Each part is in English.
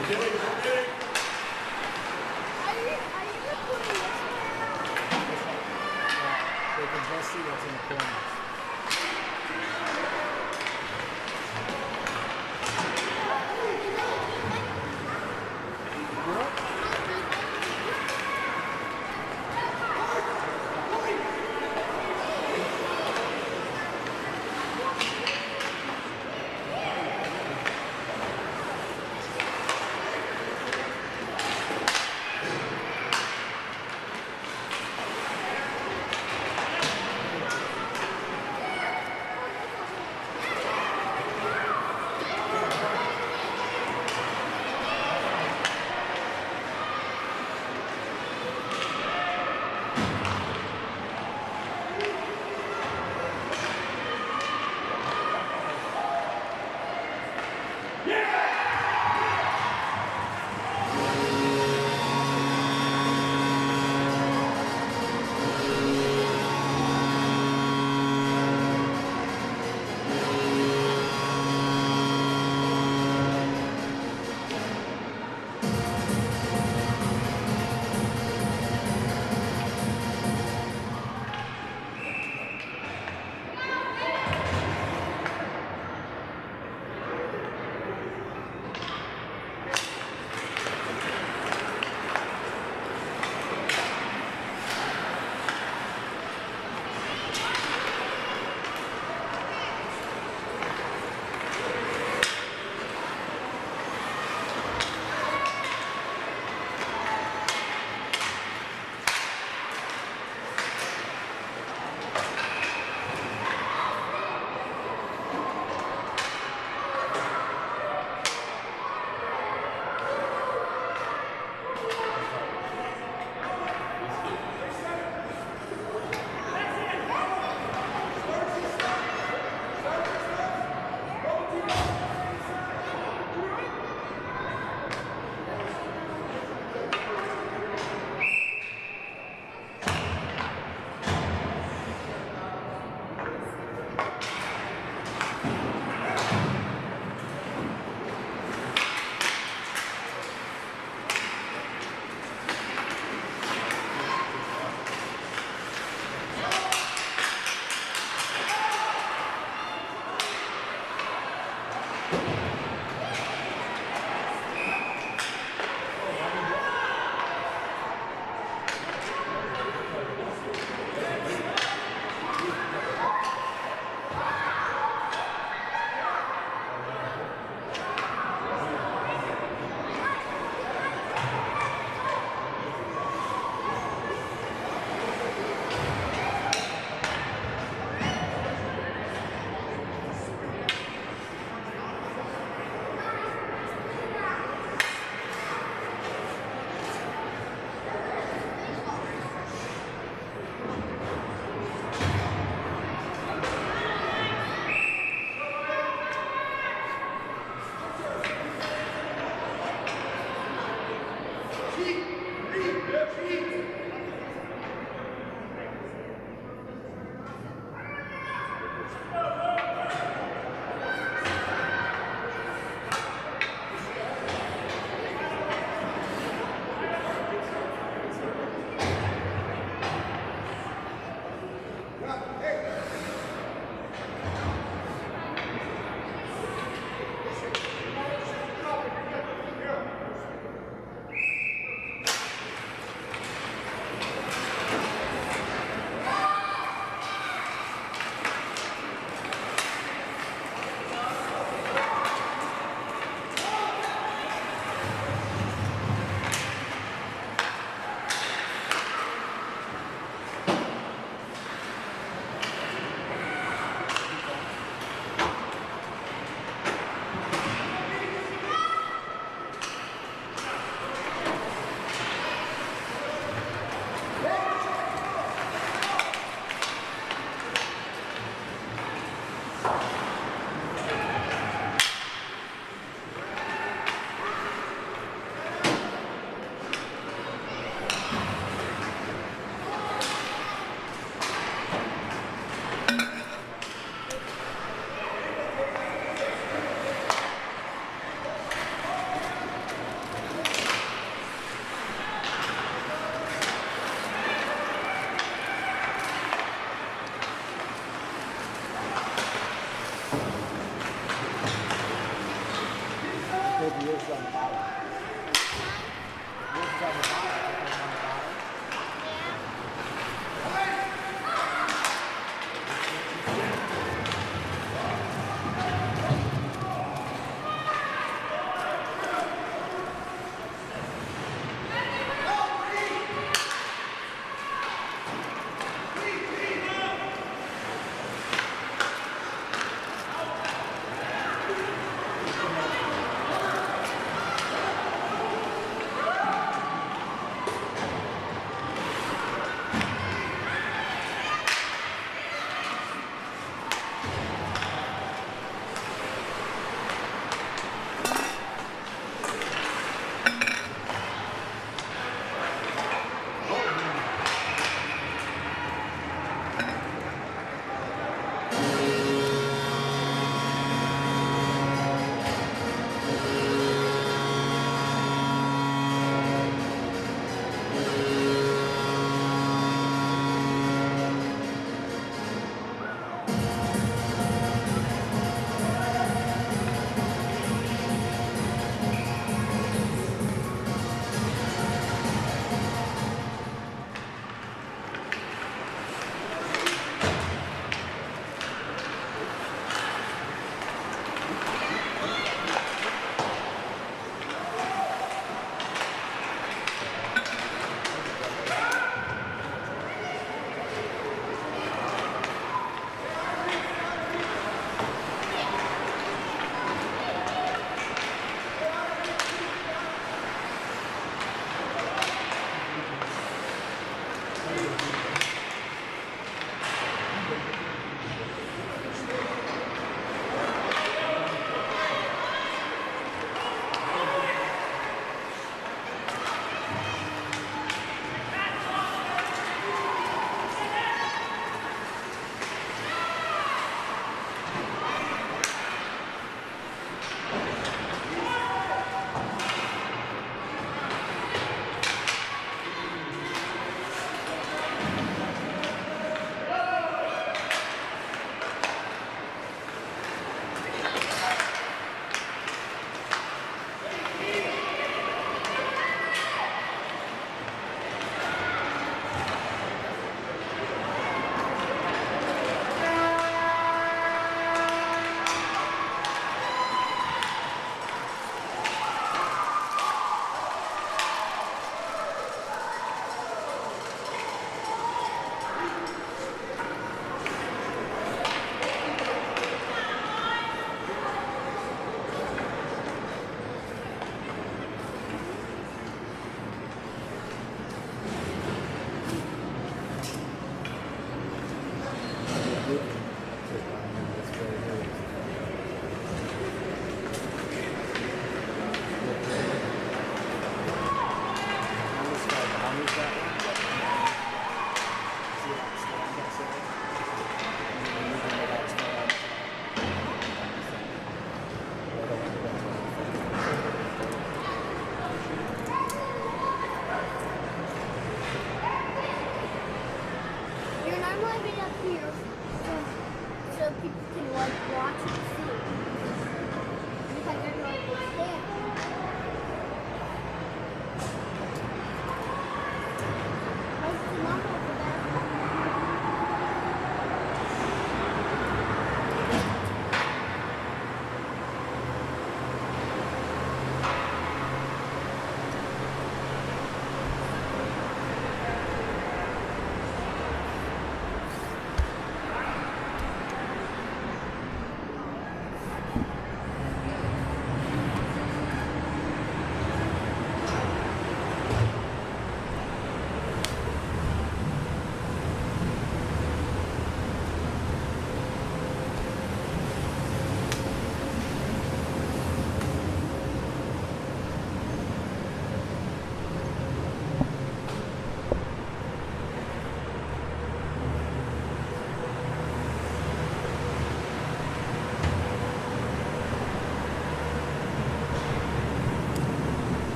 They can just see what's in the corners. Yours is on the bottom. Yours is on the bottom. Yours is on the bottom.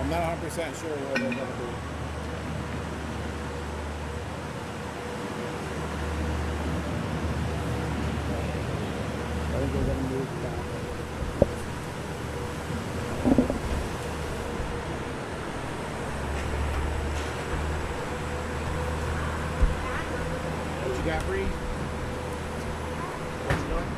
I'm not 100% sure where they're going to be. I think they're going to move back. What you got, Bree? What you doing?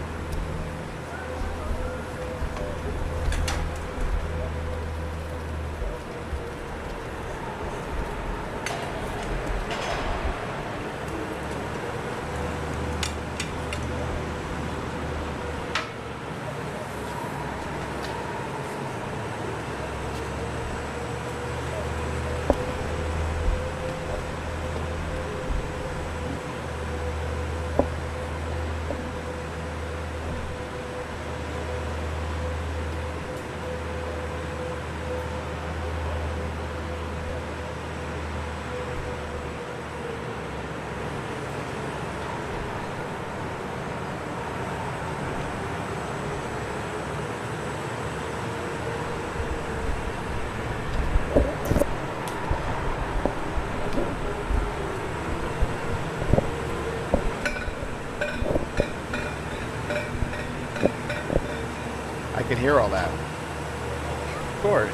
I can hear all that. Of course.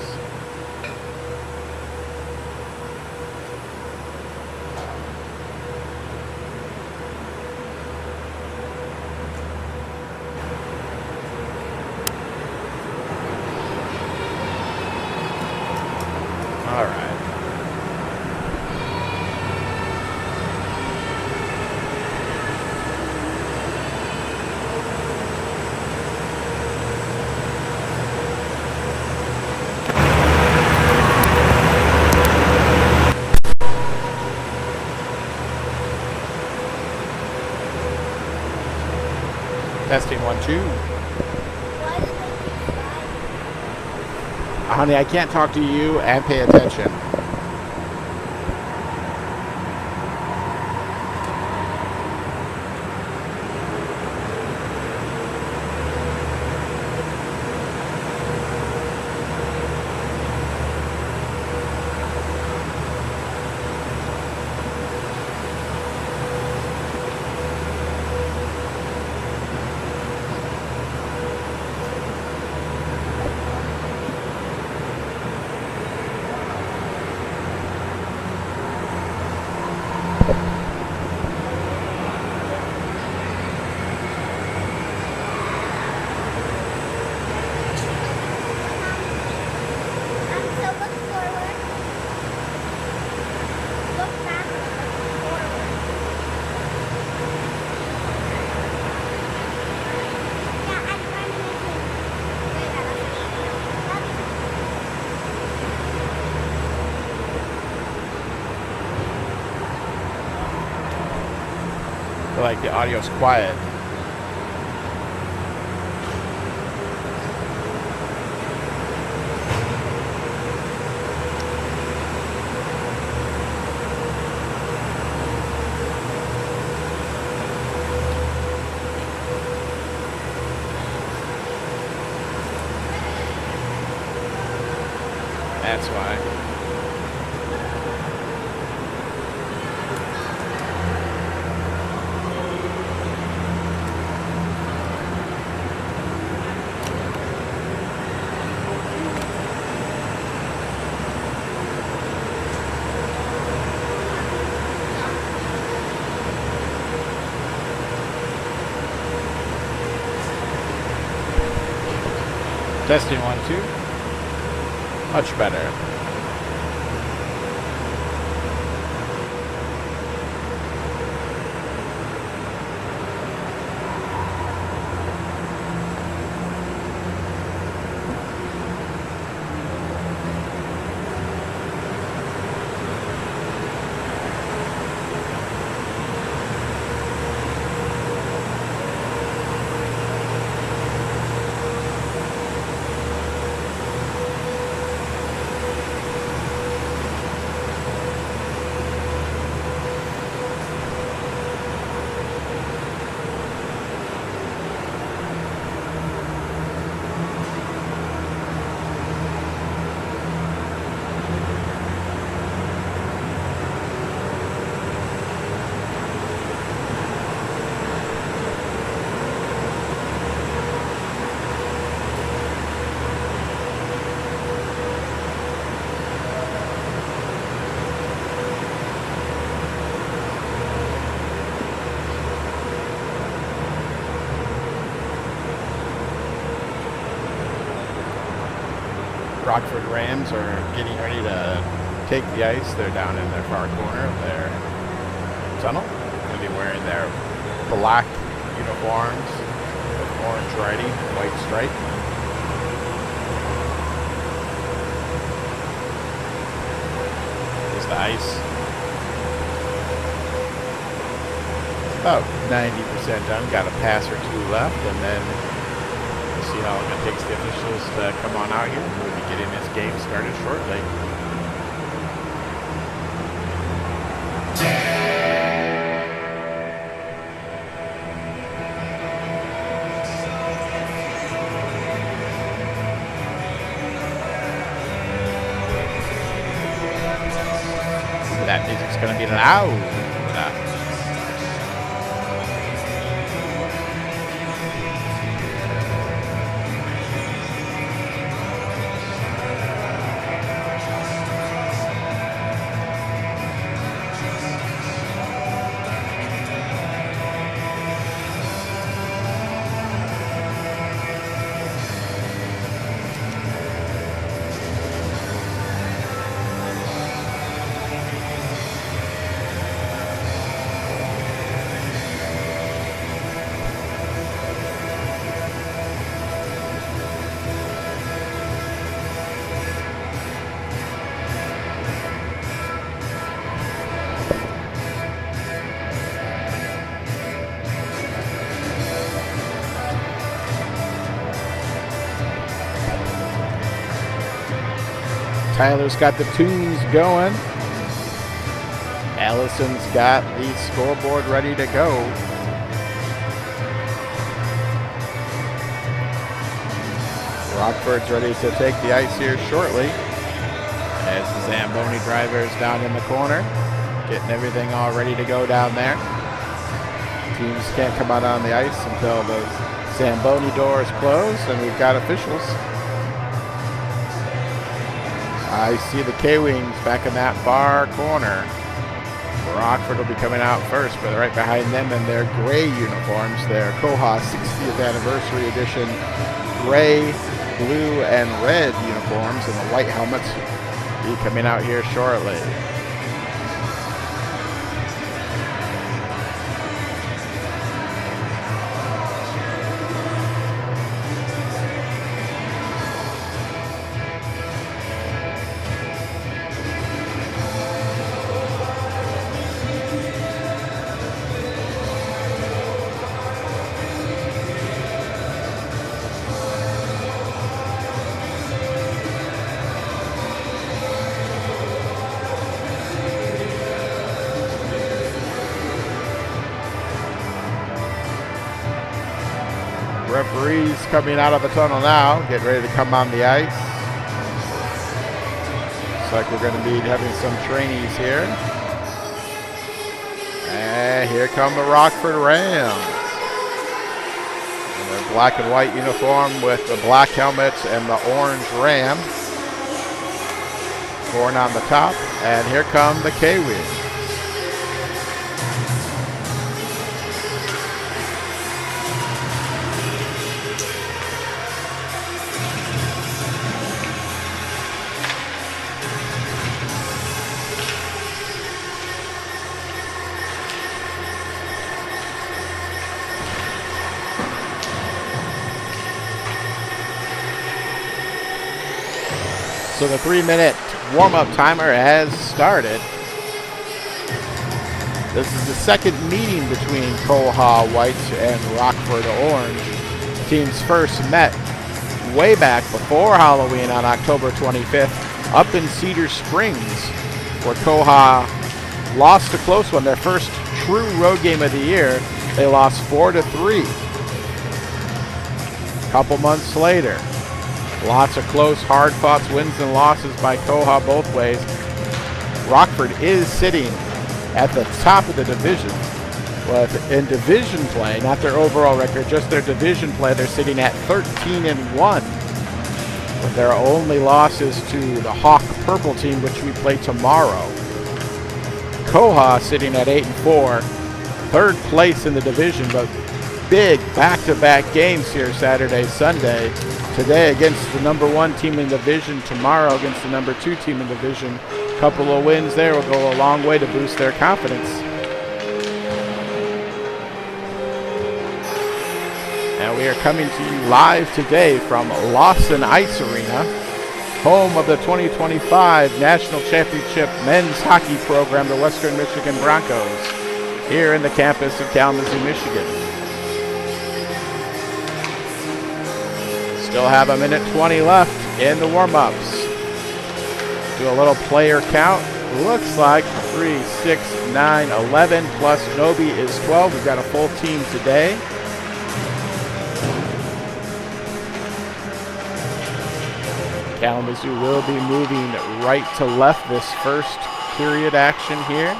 All right. Testing 1, 2. Honey, I can't talk to you and pay attention. I feel like the audio's quiet. That's why. Testing 1, 2. Much better. Rockford Rams are getting ready to take the ice. They're down in their far corner of their tunnel. They'll be wearing their black uniforms with orange writing, white stripe. There's the ice. About 90% done. Got a pass or two left, and then we'll see how long it takes the officials to come on out here. We'll be getting this game started shortly. That music's going to be loud. Tyler's got the tunes going. Allison's got the scoreboard ready to go. Rockford's ready to take the ice here shortly. As the Zamboni driver's down in the corner, getting everything all ready to go down there. Teams can't come out on the ice until the Zamboni door is closed, and we've got officials. I see the K-Wings back in that far corner. Rockford will be coming out first, but right behind them in their gray uniforms, their KOHA 60th Anniversary Edition gray, blue, and red uniforms, and the white helmets be coming out here shortly. Referees coming out of the tunnel now, getting ready to come on the ice. Looks like we're going to be having some trainees here. And here come the Rockford Rams. In their black and white uniform with the black helmets and the orange ram. Horn on the top. And here come the K-Wings. So the 3-minute warm-up timer has started. This is the second meeting between KOHA White and Rockford Orange. Teams first met way back before Halloween on October 25th up in Cedar Springs, where KOHA lost a close one, their first true road game of the year. They lost 4-3. A couple months later, lots of close, hard-fought wins and losses by KOHA both ways. Rockford is sitting at the top of the division. Well, in division play, not their overall record, just their division play, they're sitting at 13-1. With their only losses to the Hawk Purple team, which we play tomorrow. KOHA sitting at 8-4, third place in the division, but big back-to-back games here Saturday, Sunday. today against the #1 team in the division, tomorrow against the #2 team in the division. A couple of wins there will go a long way to boost their confidence. And we are coming to you live today from Lawson Ice Arena, home of the 2025 National Championship Men's Hockey Program, the Western Michigan Broncos, here in the campus of Kalamazoo, Michigan. Still have a minute 20 left in the warm-ups. Do a little player count. Looks like 3, 6, 9, 11 plus Nobi is 12. We've got a full team today. Kalamazoo will be moving right to left this first period action here.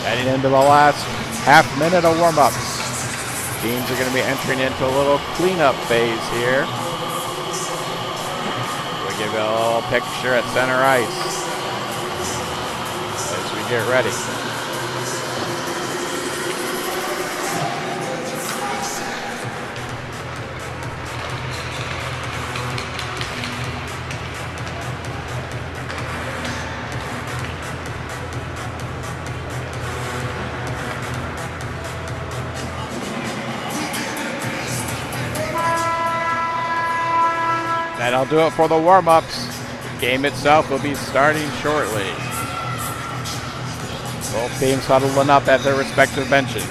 Heading into the last half minute of warm-ups. Teams are going to be entering into a little cleanup phase here. We'll give you a little picture at center ice as we get ready. That'll do it for the warm-ups. The game itself will be starting shortly. Both teams huddling up at their respective benches.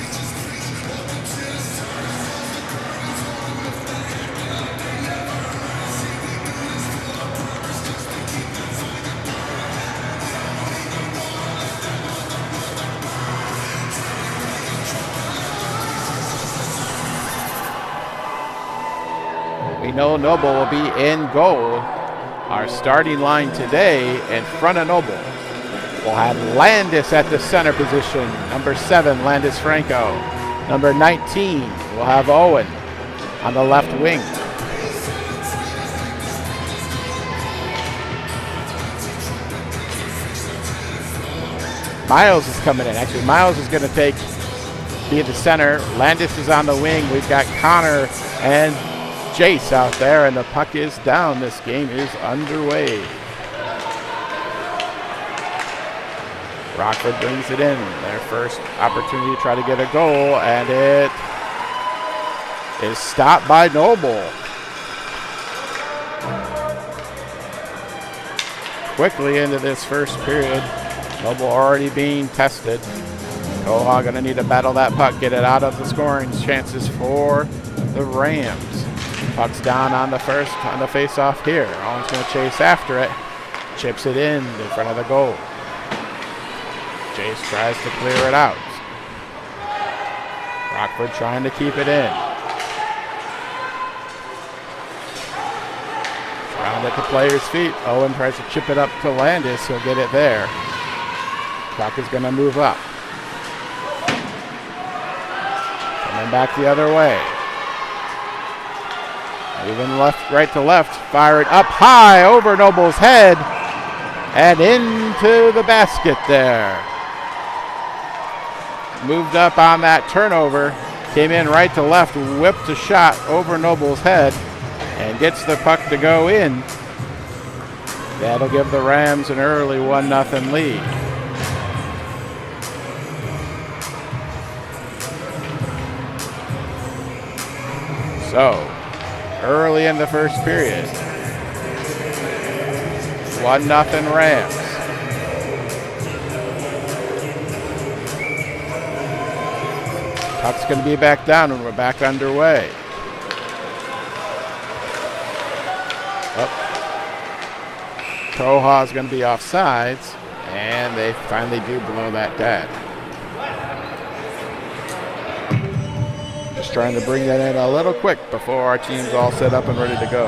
We know Noble will be in goal. Our starting line today in front of Noble. We'll have Landis at the center position. Number 7, Landis Franco. Number 19, we'll have Owen on the left wing. Miles is coming in. Actually, Miles is going to be at the center. Landis is on the wing. We've got Connor and Jace out there, and the puck is down. This game is underway. Rockford brings it in. Their first opportunity to try to get a goal, and it is stopped by Noble. Quickly into this first period. Noble already being tested. KOHA going to need to battle that puck, get it out of the scoring chances for the Rams. Puck's down on the face-off here. Owen's going to chase after it. Chips it in front of the goal. Jace tries to clear it out. Rockford trying to keep it in. Round at the player's feet. Owen tries to chip it up to Landis. He'll get it there. Puck is going to move up. Coming back the other way. Moving right to left, fire it up high over Noble's head and into the basket there. Moved up on that turnover, came in right to left, whipped a shot over Noble's head and gets the puck to go in. That'll give the Rams an early 1-0 lead. So, early in the first period, 1-0 Rams. Puck's going to be back down and we're back underway. KOHA is going to be offsides, and they finally do blow that dead. Just trying to bring that in a little quick before our team's all set up and ready to go.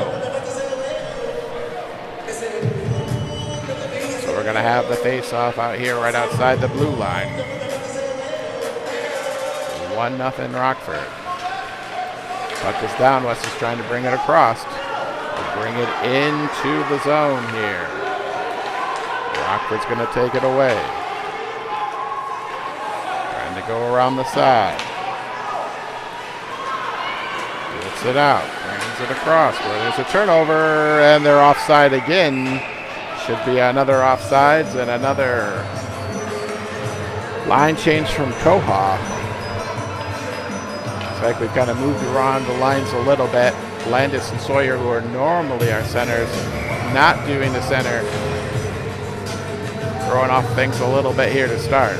So we're going to have the face-off out here right outside the blue line. 1-0 Rockford. Puck is down. West is trying to bring it across. Bring it into the zone here. Rockford's going to take it away. Trying to go around the side. Gets it out. Brings it across where there's a turnover, and they're offside again. Should be another offsides and another line change from KOHA. Looks like we've kind of moved around the lines a little bit. Landis and Sawyer, who are normally our centers, not doing the center. Throwing off things a little bit here to start.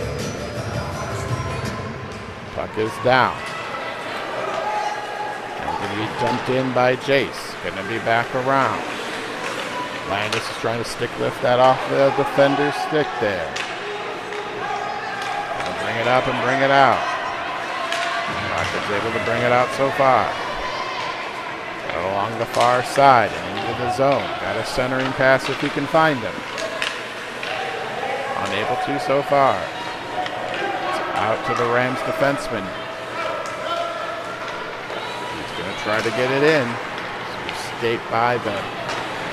Puck is down. And going to be dumped in by Jace. Going to be back around. Landis is trying to stick lift that off the defender's stick there. Gonna bring it up and bring it out. Rockford's able to bring it out so far. Along the far side and into the zone. Got a centering pass if he can find him. Unable to so far. It's out to the Rams defenseman. He's going to try to get it in. So escape by the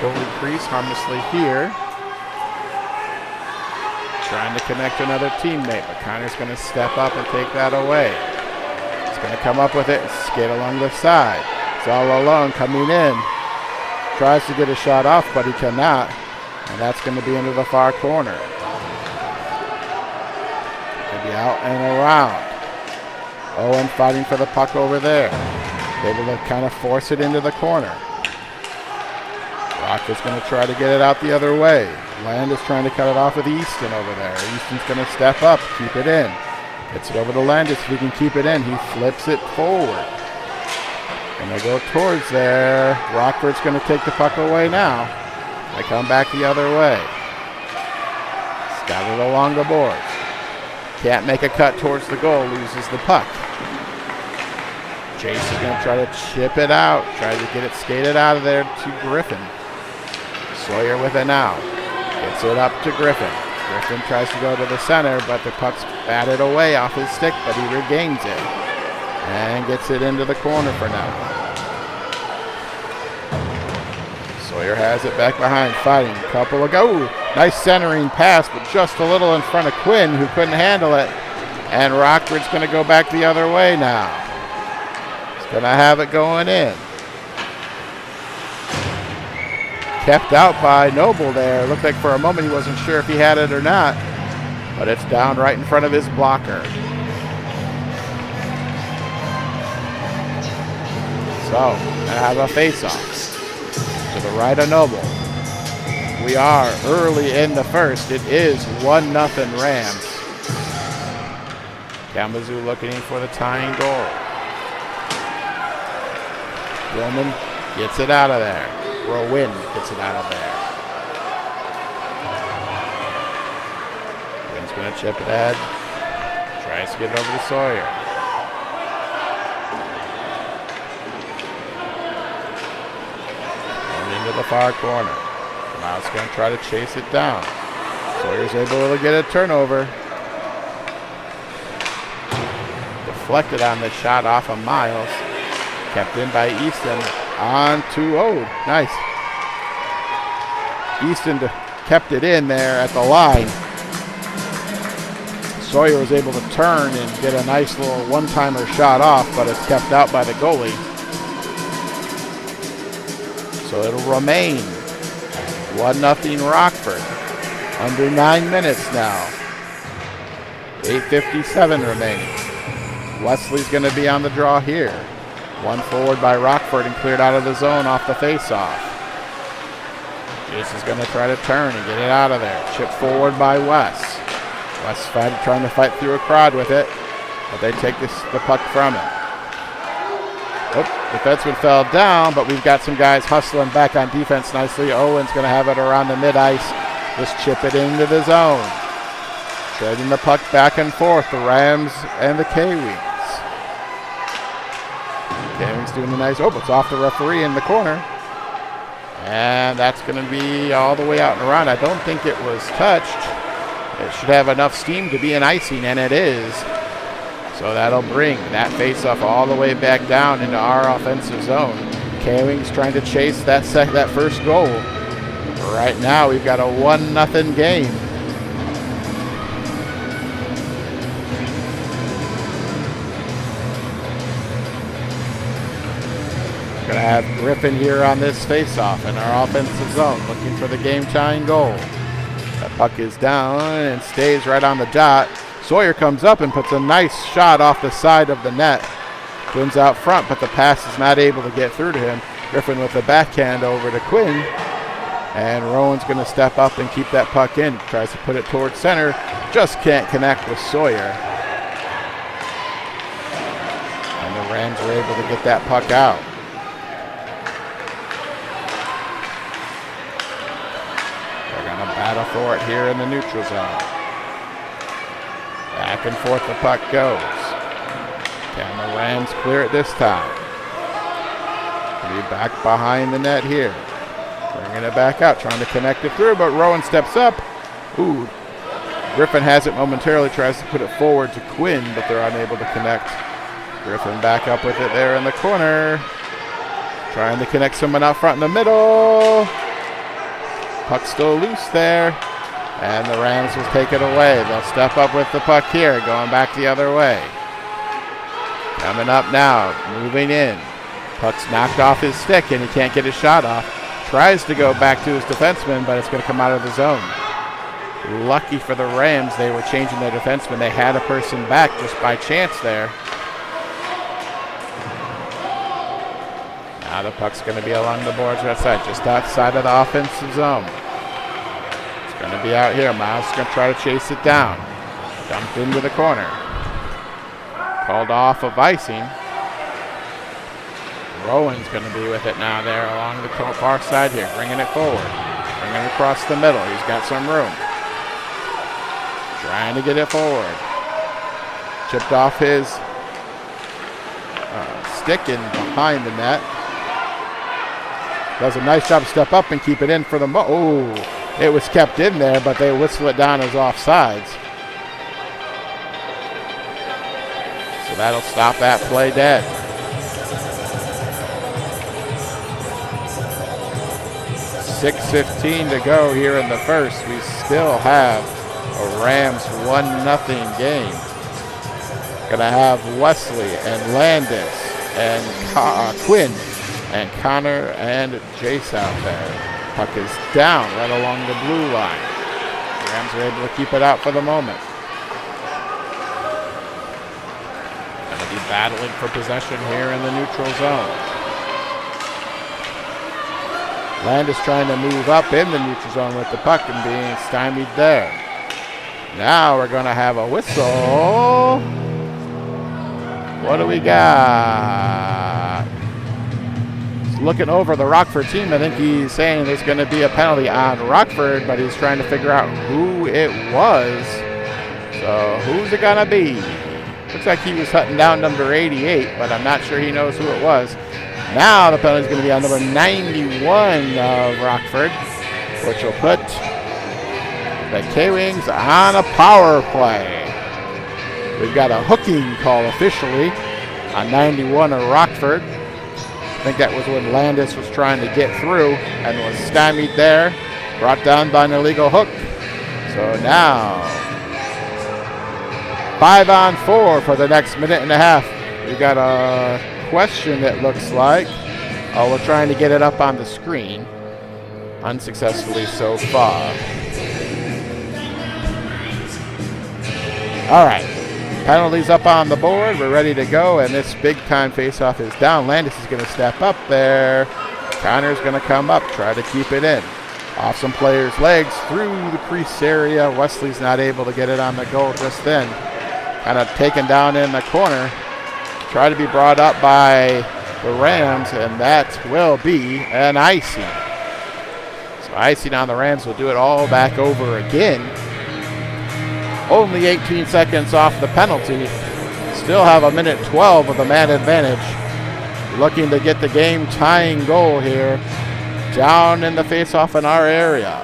goalie crease harmlessly here. Trying to connect another teammate, but Connor's going to step up and take that away. He's going to come up with it and skate along the side. It's all alone coming in. Tries to get a shot off, but he cannot. And that's going to be into the far corner. Going to be out and around. Owen fighting for the puck over there. Able to kind of force it into the corner. Rock is going to try to get it out the other way. Land is trying to cut it off with Easton over there. Easton's going to step up, keep it in. Gets it over to Landis. If he can keep it in, he flips it forward. And they go towards there. Rockford's going to take the puck away now. They come back the other way. He's got it along the boards. Can't make a cut towards the goal. Loses the puck. Chase is going to try to chip it out. Try to get it skated out of there to Griffin. Sawyer with it now. Gets it up to Griffin. Griffin tries to go to the center, but the puck's batted away off his stick, but he regains it. And gets it into the corner for now. Sawyer has it back behind, fighting. Couple of go. Nice centering pass, but just a little in front of Quinn, who couldn't handle it. And Rockford's going to go back the other way now. He's going to have it going in. Kept out by Noble there. Looked like for a moment he wasn't sure if he had it or not. But it's down right in front of his blocker. So, I have a face-off to the right of Noble. We are early in the first. It is 1-0 Rams. Kalamazoo looking for the tying goal. Roman gets it out of there. Rowan gets it out of there. Wynn's going to chip it ahead. Tries to get it over to Sawyer. Into the far corner. Now it's going to try to chase it down. Sawyer's able to get a turnover. Deflected on the shot off of Miles. Kept in by Easton. On to, oh, nice. Easton kept it in there at the line. Sawyer was able to turn and get a nice little one-timer shot off, but it's kept out by the goalie. So it'll remain 1-0 Rockford. Under 9 minutes now. 8:57 remaining. Wesley's going to be on the draw here. One forward by Rockford and cleared out of the zone off the faceoff. Jace is going to try to turn and get it out of there. Chip forward by Wes. Wes trying to fight through a crowd with it, but they take the puck from him. Oh, the defenseman fell down, but we've got some guys hustling back on defense nicely. Owen's going to have it around the mid-ice. Just chip it into the zone. Trading the puck back and forth, the Rams and the K-Wings. K-Wings doing a nice, oh, it's off the referee in the corner. And that's going to be all the way out and around. I don't think it was touched. It should have enough steam to be an icing, and it is. So that'll bring that faceoff all the way back down into our offensive zone. K-Wings trying to chase that first goal. Right now we've got a 1-0 game. Gonna have Griffin here on this faceoff in our offensive zone, looking for the game-tying goal. That puck is down and stays right on the dot. Sawyer comes up and puts a nice shot off the side of the net. Quinn's out front, but the pass is not able to get through to him. Griffin with the backhand over to Quinn. And Rowan's going to step up and keep that puck in. Tries to put it towards center. Just can't connect with Sawyer. And the Rams are able to get that puck out. They're going to battle for it here in the neutral zone. Back and forth the puck goes. Can the Rams clear it this time? Be back behind the net here. Bringing it back out, trying to connect it through, but Rowan steps up. Ooh. Griffin has it momentarily, tries to put it forward to Quinn, but they're unable to connect. Griffin back up with it there in the corner. Trying to connect someone out front in the middle. Puck still loose there. And the Rams will take it away. They'll step up with the puck here, going back the other way. Coming up now, moving in. Puck's knocked off his stick and he can't get his shot off. Tries to go back to his defenseman, but it's going to come out of the zone. Lucky for the Rams, they were changing their defenseman. They had a person back just by chance there. Now the puck's going to be along the boards right side, just outside of the offensive zone. It's going to be out here. Miles is going to try to chase it down. Dumped into the corner. Called off of icing. Rowan's going to be with it now there along the far side here, bringing it forward. Bringing it across the middle. He's got some room. Trying to get it forward. Chipped off his stick in behind the net. Does a nice job to step up and keep it in for the it was kept in there, but they whistle it down as offsides. So that'll stop that play dead. .6:15 to go here in the first. We still have a Rams 1-0 game. Gonna have Wesley and Landis and Quinn and Connor and Jace out there. Puck is down right along the blue line. Rams are able to keep it out for the moment. Gonna be battling for possession here in the neutral zone. Landis trying to move up in the neutral zone with the puck and being stymied there. Now we're going to have a whistle. What do we got? He's looking over the Rockford team. I think he's saying there's going to be a penalty on Rockford, but he's trying to figure out who it was. So who's it going to be? Looks like he was hunting down number 88, but I'm not sure he knows who it was. Now the penalty is going to be on number 91 of Rockford, which will put the K-Wings on a power play. We've got a hooking call officially on 91 of Rockford. I think that was when Landis was trying to get through and was stymied there, brought down by an illegal hook. So now 5-on-4 for the next minute and a half. We've got a question, it looks like. We're trying to get it up on the screen. Unsuccessfully so far. All right. Penalties up on the board. We're ready to go, and this big-time face-off is down. Landis is going to step up there. Connor's going to come up, try to keep it in. Off some players' legs through the crease area. Wesley's not able to get it on the goal just then. Kind of taken down in the corner. Try to be brought up by the Rams, and that will be an icing. So icing on the Rams will do it all back over again. Only 18 seconds off the penalty. Still have a minute 12 of the man advantage. Looking to get the game-tying goal here. Down in the face-off in our area.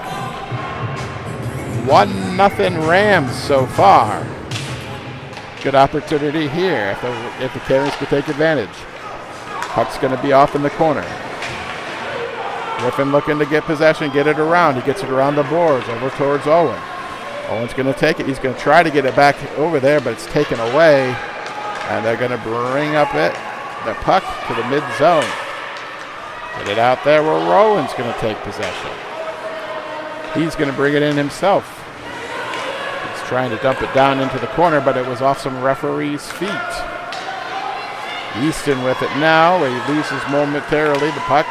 1-0 Rams so far. Good opportunity here if the K-Wings could take advantage. Puck's going to be off in the corner. Griffin looking to get possession, get it around. He gets it around the boards over towards Owen. Owen's going to take it. He's going to try to get it back over there, but it's taken away. And they're going to bring up the puck to the mid-zone. Get it out there where Rowan's going to take possession. He's going to bring it in himself. He's trying to dump it down into the corner, but it was off some referee's feet. Easton with it now. He loses momentarily the puck,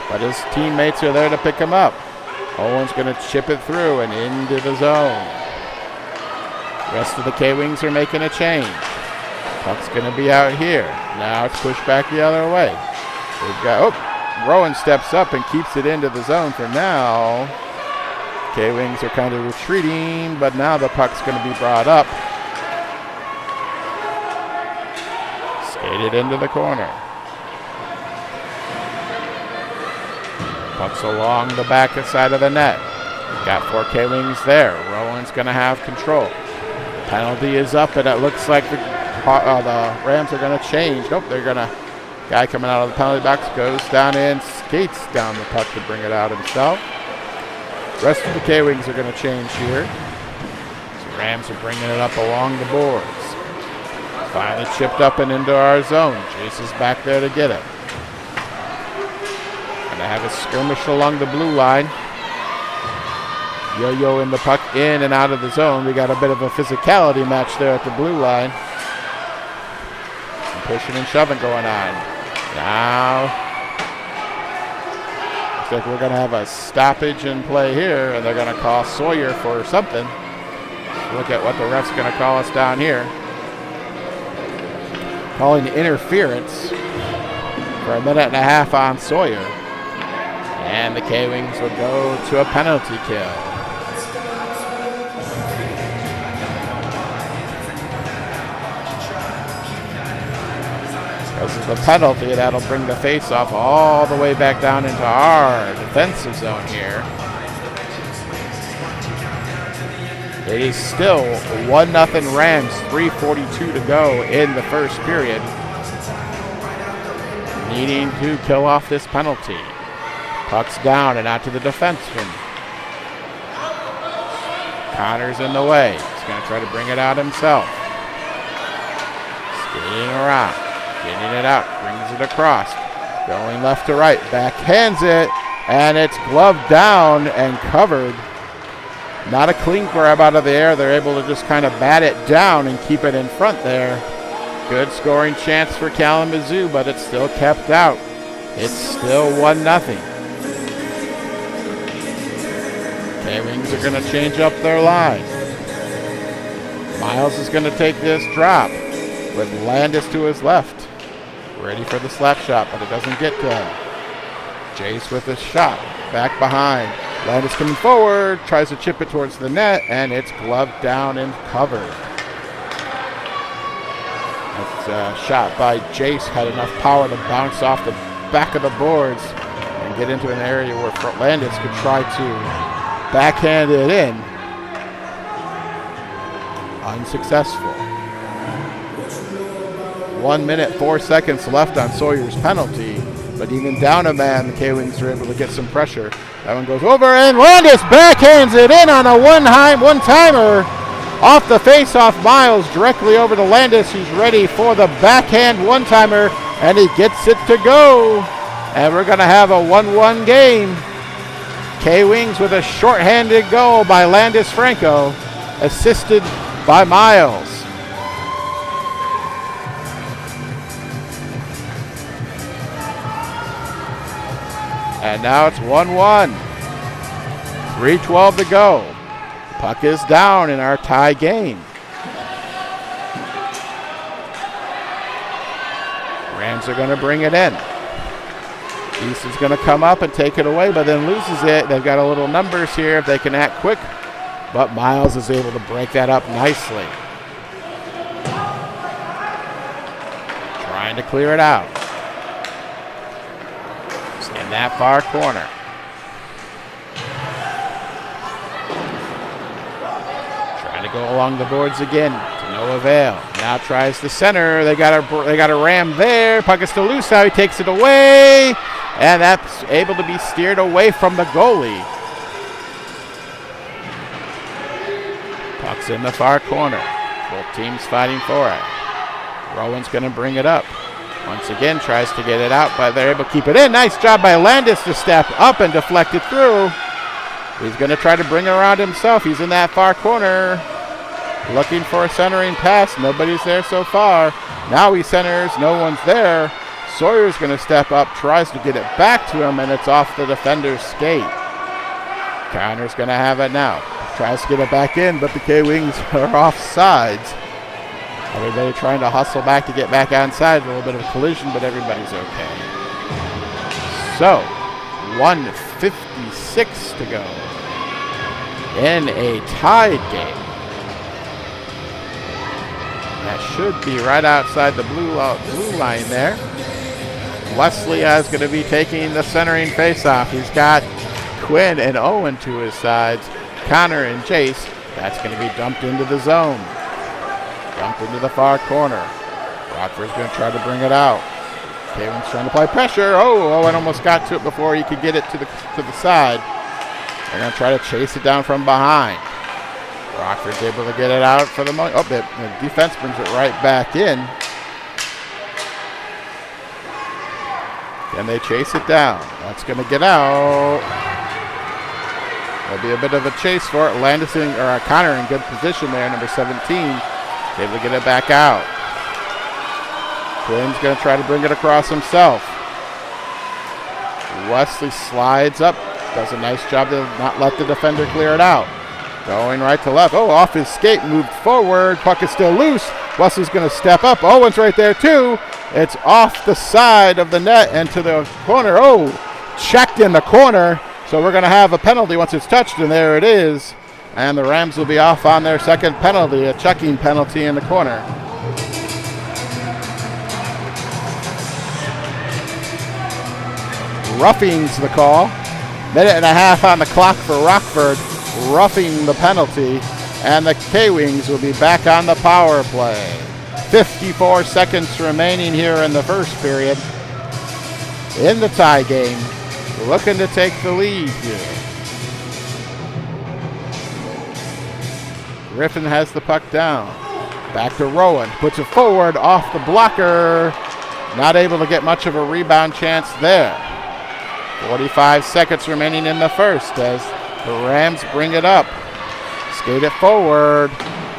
but his teammates are there to pick him up. Owen's going to chip it through and into the zone. The rest of the K-Wings are making a change. Puck's going to be out here. Now it's pushed back the other way. We've got, Rowan steps up and keeps it into the zone for now. K-Wings are kind of retreating, but now the puck's going to be brought up. Skated into the corner. Puck's along the back side of the net. Got 4 K-Wings there. Rowan's going to have control. The penalty is up, and it looks like the Rams are going to change. Nope, they're going to. Guy coming out of the penalty box goes down in, skates down the puck to bring it out himself. The rest of the K-Wings are going to change here. So Rams are bringing it up along the boards. Finally chipped up and into our zone. Jace is back there to get it. Going to have a skirmish along the blue line. Yo-yo in the puck in and out of the zone. We got a bit of a physicality match there at the blue line. Some pushing and shoving going on. Now, looks like we're going to have a stoppage in play here, and they're going to call Sawyer for something. Look at what the ref's going to call us down here. Calling interference for a minute and a half on Sawyer. And the K-Wings will go to a penalty kill. This is the penalty that'll bring the face-off all the way back down into our defensive zone here. It is still 1-0 Rams, 3:42 to go in the first period. Needing to kill off this penalty. Puck's down and out to the defenseman. Connor's in the way. He's going to try to bring it out himself. Skating around. Getting it out, brings it across, going left to right, backhands it, and it's gloved down and covered. Not a clean grab out of the air. They're able to just kind of bat it down and keep it in front there. Good scoring chance for Kalamazoo, but it's still kept out. It's still 1-0. K-Wings are going to change up their line. Miles is going to take this drop with Landis to his left. Ready for the slap shot, but it doesn't get to him. Jace with a shot. Back behind. Landis coming forward. Tries to chip it towards the net, and it's gloved down and covered. That's a shot by Jace. Had enough power to bounce off the back of the boards and get into an area where Landis could try to backhand it in. Unsuccessful. 1 minute, 4 seconds left on Sawyer's penalty, but even down a man, the K-Wings are able to get some pressure. That one goes over, and Landis backhands it in on a one-timer off the face-off. Miles directly over to Landis. He's ready for the backhand one-timer, and he gets it to go. And we're going to have a 1-1 game. K-Wings with a shorthanded goal by Landis Franco, assisted by Miles. And now it's 1-1. 3:12 to go. Puck is down in our tie game. Rams are going to bring it in. East is going to come up and take it away, but then loses it. They've got a little numbers here if they can act quick, but Miles is able to break that up nicely. Trying to clear it out. In that far corner. Trying to go along the boards again to no avail. Now tries the center. They got a ram there. Puck is still loose now. He takes it away. And that's able to be steered away from the goalie. Puck's in the far corner. Both teams fighting for it. Rowan's going to bring it up. Once again, tries to get it out, but they're able to keep it in. Nice job by Landis to step up and deflect it through. He's going to try to bring it around himself. He's in that far corner, looking for a centering pass. Nobody's there so far. Now he centers. No one's there. Sawyer's going to step up, tries to get it back to him, and it's off the defender's skate. Connor's going to have it now. Tries to get it back in, but the K-Wings are off sides. Everybody trying to hustle back to get back onside. A little bit of a collision, but everybody's okay. So, 1:56 to go in a tied game. That should be right outside the blue line there. Wesley is going to be taking the centering faceoff. He's got Quinn and Owen to his sides. Connor and Jace. That's going to be dumped into the zone. Dumped into the far corner. Rockford's going to try to bring it out. Kalen's trying to apply pressure. Owen almost got to it before he could get it to the side. They're going to try to chase it down from behind. Rockford's able to get it out for the moment. The defense brings it right back in. Can they chase it down? That's going to get out. There'll be a bit of a chase for it. Connor in good position there, number 17. Able to get it back out. Quinn's going to try to bring it across himself. Wesley slides up. Does a nice job to not let the defender clear it out. Going right to left. Off his skate, moved forward. Puck is still loose. Wesley's going to step up. Owen's right there too. It's off the side of the net and to the corner. Checked in the corner. So we're going to have a penalty once it's touched, and there it is. And the Rams will be off on their second penalty, a checking penalty in the corner. Roughing's the call. Minute and a half on the clock for Rockford. Roughing the penalty. And the K-Wings will be back on the power play. 54 seconds remaining here in the first period. In the tie game. Looking to take the lead here. Griffin has the puck down. Back to Rowan. Puts it forward off the blocker. Not able to get much of a rebound chance there. 45 seconds remaining in the first as the Rams bring it up. Skate it forward.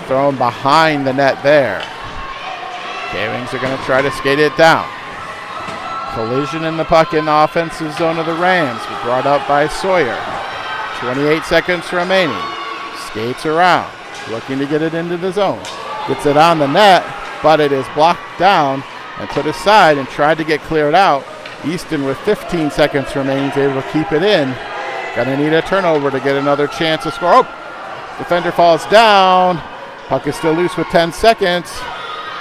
Thrown behind the net there. K-Wings are going to try to skate it down. Collision in the puck in the offensive zone of the Rams. Brought up by Sawyer. 28 seconds remaining. Skates around. Looking to get it into the zone. Gets it on the net, but it is blocked down and put aside and tried to get cleared out. Easton with 15 seconds remaining is able to keep it in. Gonna need a turnover to get another chance to score. Defender falls down. Puck is still loose with 10 seconds.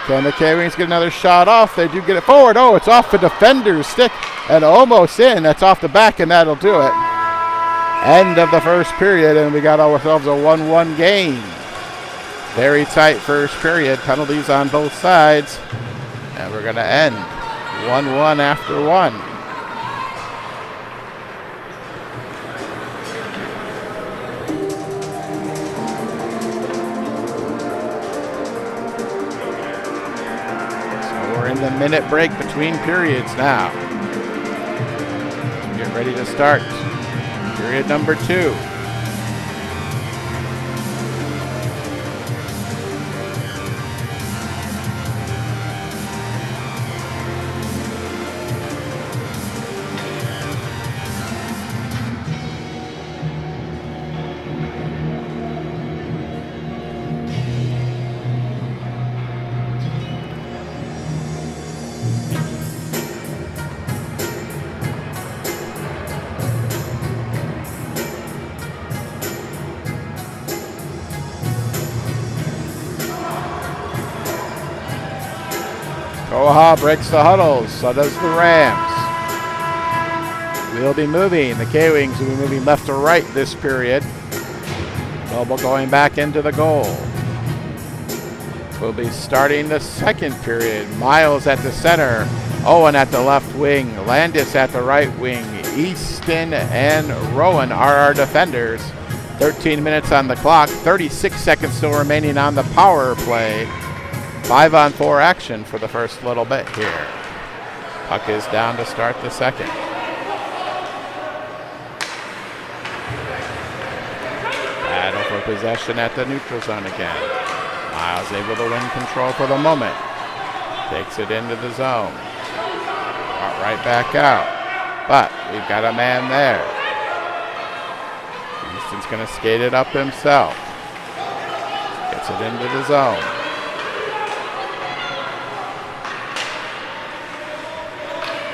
Can the K-Wings get another shot off? They do get it forward. It's off the defender's stick and almost in. That's off the back, and that'll do it. End of the first period, and we got ourselves a 1-1 game. Very tight first period. Penalties on both sides. And we're going to end 1-1 after one. So we're in the minute break between periods now. Get ready to start period number 2. KOHA breaks the huddles, so does the Rams. We'll be moving. The K-Wings will be moving left to right this period. Noble going back into the goal. We'll be starting the second period. Miles at the center, Owen at the left wing, Landis at the right wing, Easton and Rowan are our defenders. 13 minutes on the clock, 36 seconds still remaining on the power play. 5-on-4 action for the first little bit here. Puck is down to start the second. Battle for possession at the neutral zone again. Miles able to win control for the moment. Takes it into the zone. Brought right back out. But we've got a man there. Houston's going to skate it up himself. Gets it into the zone.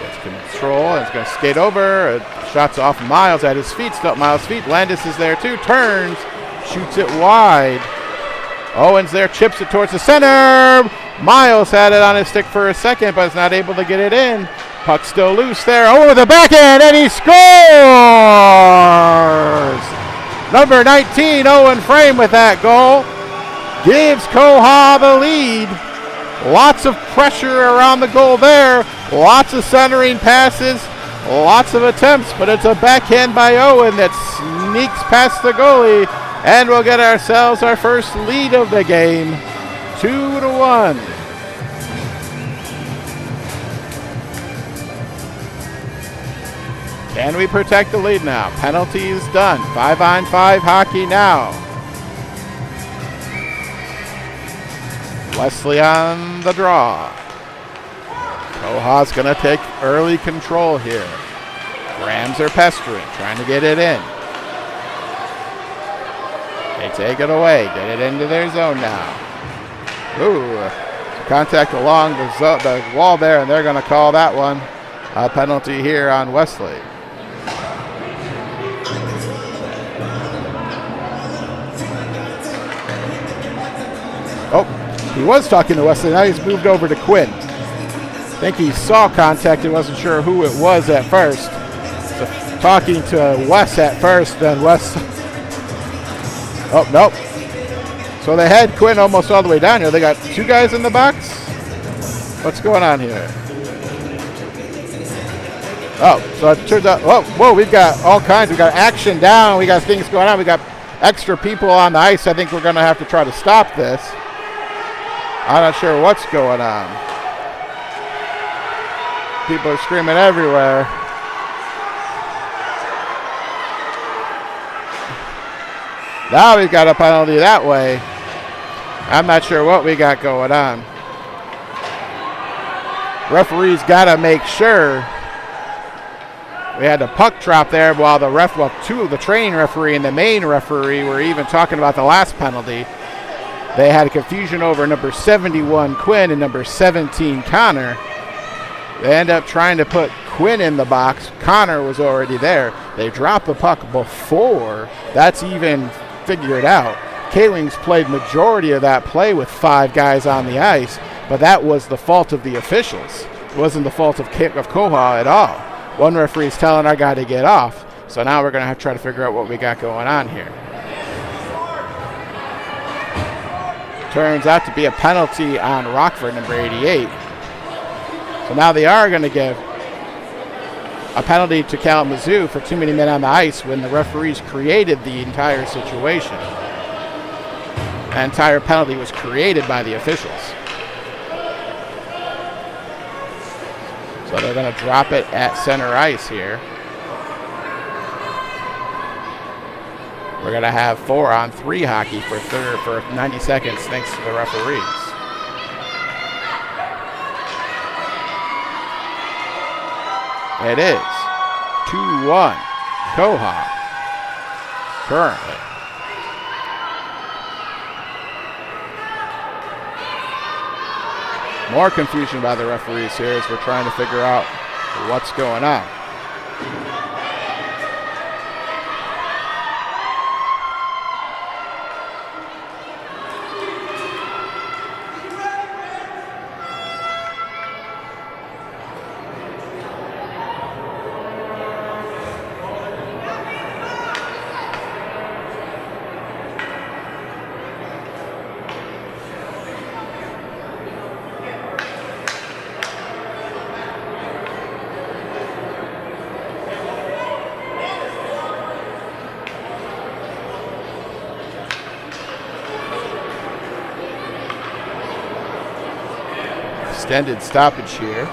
Gets control and is going to skate over. Shots off Miles at his feet. Still at Miles' feet. Landis is there too. Turns. Shoots it wide. Owens there. Chips it towards the center. Miles had it on his stick for a second, but is not able to get it in. Puck still loose there. Over the backhand, and he scores! Number 19, Owen Frame with that goal. Gives KOHA the lead. Lots of pressure around the goal there. Lots of centering passes. Lots of attempts, but it's a backhand by Owen that sneaks past the goalie. And we'll get ourselves our first lead of the game. 2-1. Can we protect the lead now? Penalty is done. 5-on-5 hockey now. Wesley on the draw. KOHA's going to take early control here. Rams are pestering, trying to get it in. They take it away, get it into their zone now. Ooh, contact along the wall there, and they're going to call that one a penalty here on Wesley. Oh, he was talking to Wesley. Now he's moved over to Quinn. I think he saw contact. He wasn't sure who it was at first. So talking to Wes at first, then Wes. Oh, nope. So they had Quinn almost all the way down here. They got two guys in the box. What's going on here? Oh, so it turns out, whoa, we've got all kinds. We've got action down. We got things going on. We got extra people on the ice. I think we're going to have to try to stop this. I'm not sure what's going on. People are screaming everywhere. Now we've got a penalty that way. I'm not sure what we got going on. Referee's got to make sure. We had a puck drop there while two of the training referee and the main referee were even talking about the last penalty. They had a confusion over number 71 Quinn and number 17 Connor. They end up trying to put Quinn in the box. Connor was already there. They dropped the puck before that's even figured out. Kaling's played majority of that play with 5 guys on the ice, but that was the fault of the officials. It wasn't the fault of KOHA at all. One referee is telling our guy to get off, so now we're going to have to try to figure out what we got going on here. Turns out to be a penalty on Rockford, number 88. So now they are going to give a penalty to Kalamazoo for too many men on the ice when the referees created the entire situation. The entire penalty was created by the officials. So they're going to drop it at center ice here. We're going to have 4-on-3 hockey for 90 seconds thanks to the referees. It is 2-1 KOHA currently. More confusion by the referees here as we're trying to figure out what's going on. extended stoppage here.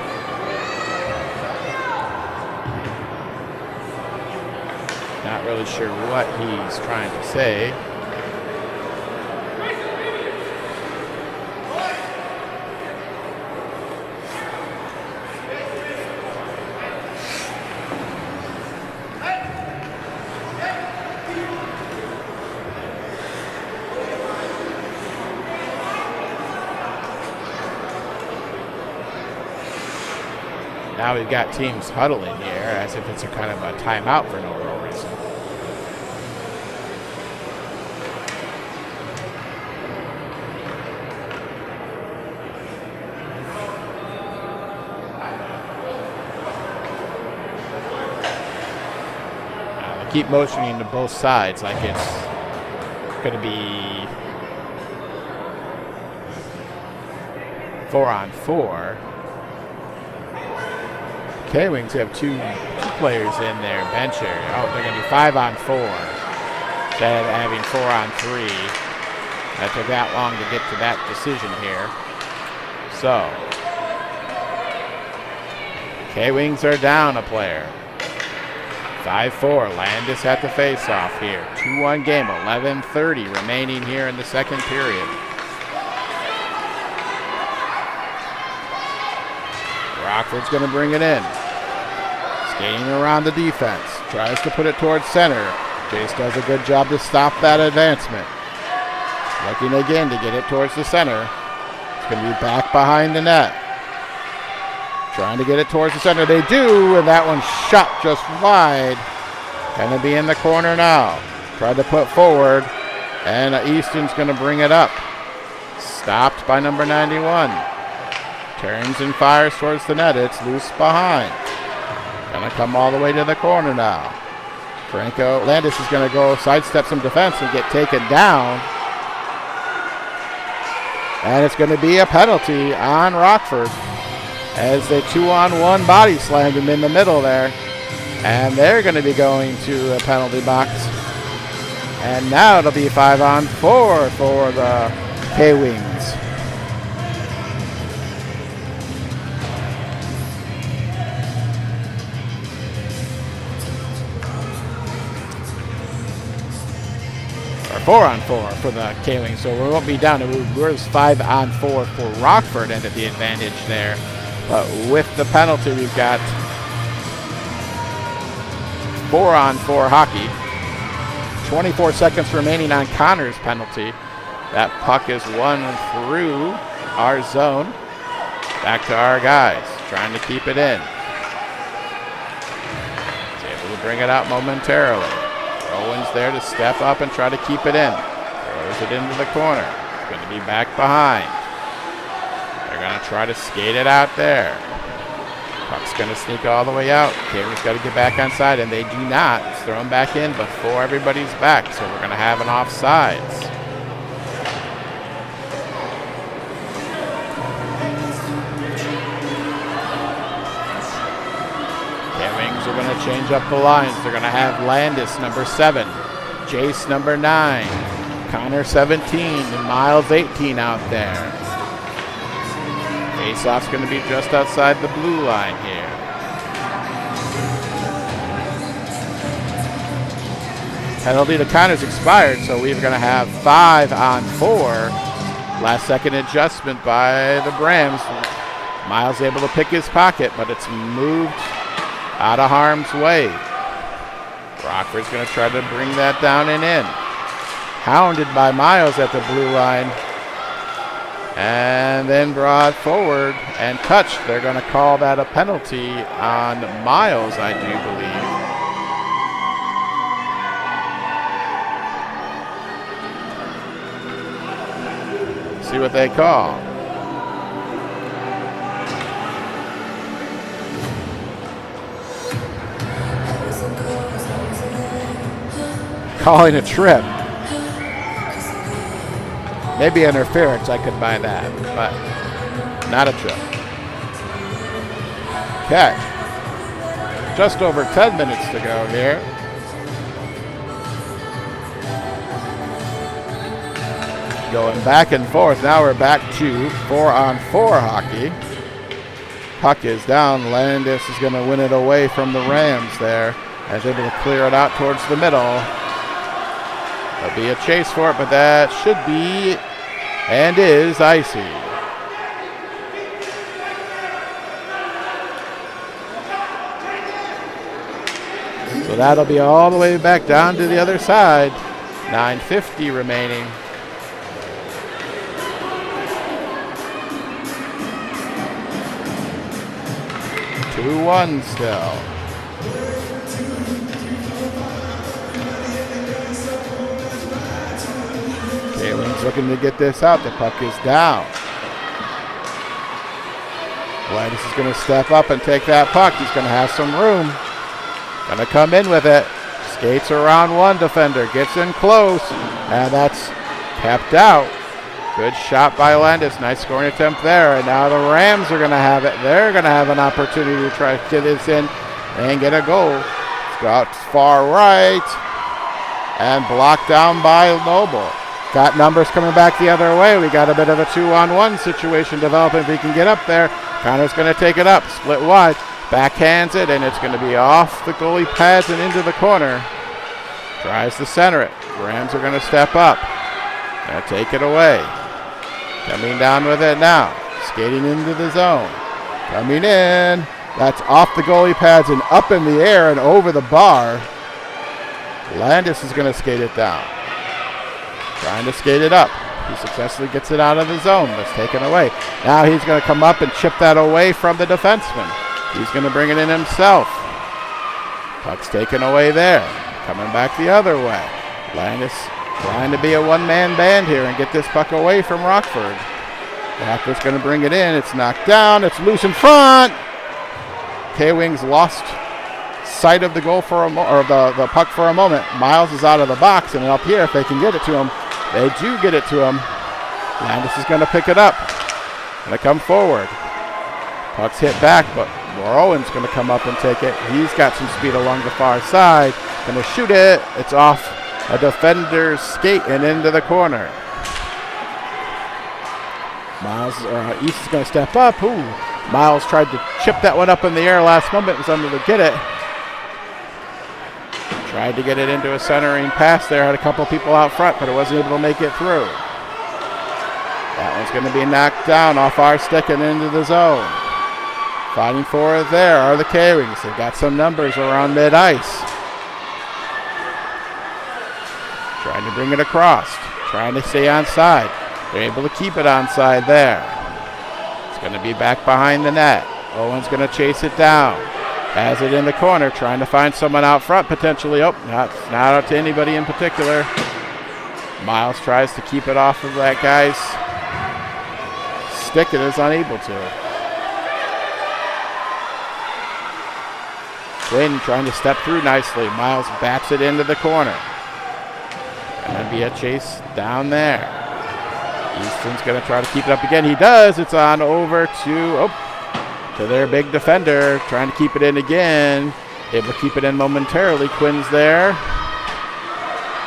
Not really sure what he's trying to say. Now we've got teams huddling here as if it's a kind of a timeout for no real reason. Now they keep motioning to both sides like it's going to be 4-on-4. K-Wings have two players in their bench area. Oh, they're going to do 5-on-4 instead of having 4-on-3. That took that long to get to that decision here. So, K-Wings are down a player. 5-4, Landis at the face-off here. 2-1 game, 11:30 remaining here in the second period. Rockford's going to bring it in. Skating around the defense. Tries to put it towards center. Jace does a good job to stop that advancement. Looking again to get it towards the center. It's going to be back behind the net. Trying to get it towards the center. They do, and that one shot just wide. Going to be in the corner now. Tried to put forward, and Easton's going to bring it up. Stopped by number 91. Turns and fires towards the net. It's loose behind. Gonna come all the way to the corner now. Franco Landis is gonna go sidestep some defense and get taken down. And it's gonna be a penalty on Rockford as they 2-on-1 body slammed him in the middle there. And they're gonna be going to a penalty box. And now it'll be 5-on-4 for the K-Wings. Or 4-on-4 for the K-Wings, so we won't be down. It was 5-on-4 for Rockford and at the advantage there. But with the penalty, we've got 4-on-4 hockey. 24 seconds remaining on Connor's penalty. That puck is won through our zone. Back to our guys, trying to keep it in. He's able to bring it out momentarily. Owen's there to step up and try to keep it in. Throws it into the corner. It's going to be back behind. They're going to try to skate it out there. Puck's going to sneak all the way out. K-Wings got to get back on side, and they do not. It's thrown back in before everybody's back, so we're going to have an offsides. K-Wings are going to change up the lines. They're going to have Landis, number 7. Jace, number 9. Connor, 17. And Miles, 18 out there. Face-off's going to be just outside the blue line here. Penalty to Connor's expired, so we're going to have 5-on-4. Last second adjustment by the Brams. Miles able to pick his pocket, but it's moved out of harm's way. Rockford's going to try to bring that down and in. Hounded by Miles at the blue line. And then brought forward and touched. They're going to call that a penalty on Miles, I do believe. See what they call. Calling a trip. Maybe interference, I could buy that, but not a trip. Okay. Just over 10 minutes to go here. Going back and forth. Now we're back to 4-on-4 hockey. Puck is down. Landis is going to win it away from the Rams there. As able to clear it out towards the middle. There'll be a chase for it, but that should be and is icy. So that'll be all the way back down to the other side. 9:50 remaining. Two one still. Kalen's looking to get this out. The puck is down. Landis is going to step up and take that puck. He's going to have some room. Going to come in with it. Skates around one defender. Gets in close. And that's kept out. Good shot by Landis. Nice scoring attempt there. And now the Rams are going to have it. They're going to have an opportunity to try to get this in and get a goal. It's got far right. And blocked down by Noble. Got numbers coming back the other way. We got a bit of a 2-on-1 situation developing. If he can get up there, Connor's going to take it up. Split wide. Backhands it, and it's going to be off the goalie pads and into the corner. Tries to center it. Rams are going to step up. Going to take it away. Coming down with it now. Skating into the zone. Coming in. That's off the goalie pads and up in the air and over the bar. Landis is going to skate it down. Trying to skate it up. He successfully gets it out of the zone. That's taken away. Now he's going to come up and chip that away from the defenseman. He's going to bring it in himself. Puck's taken away there. Coming back the other way. Landis trying to be a one-man band here and get this puck away from Rockford. Rockford's going to bring it in. It's knocked down. It's loose in front. K-Wings lost sight of the goal for a the puck for a moment. Miles is out of the box, and up here, if they can get it to him, they do get it to him. Landis is going to pick it up. Going to come forward. Puck's hit back, but Owen's going to come up and take it. He's got some speed along the far side. Going to shoot it. It's off a defender's skate and into the corner. East is going to step up. Ooh. Miles tried to chip that one up in the air last moment. Was unable to get it. Tried to get it into a centering pass there. Had a couple people out front, but it wasn't able to make it through. That one's going to be knocked down off our stick and into the zone. Fighting for it there are the K-Wings. They've got some numbers around mid-ice. Trying to bring it across. Trying to stay onside. They're able to keep it onside there. It's going to be back behind the net. Owen's going to chase it down. Has it in the corner. Trying to find someone out front potentially. Oh, not out to anybody in particular. Miles tries to keep it off of that guy's stick and is unable to. Quinn trying to step through nicely. Miles bats it into the corner. Gonna be a chase down there. Easton's gonna try to keep it up again. He does. It's on over to their big defender. Trying to keep it in again. Able to keep it in momentarily. Quinn's there.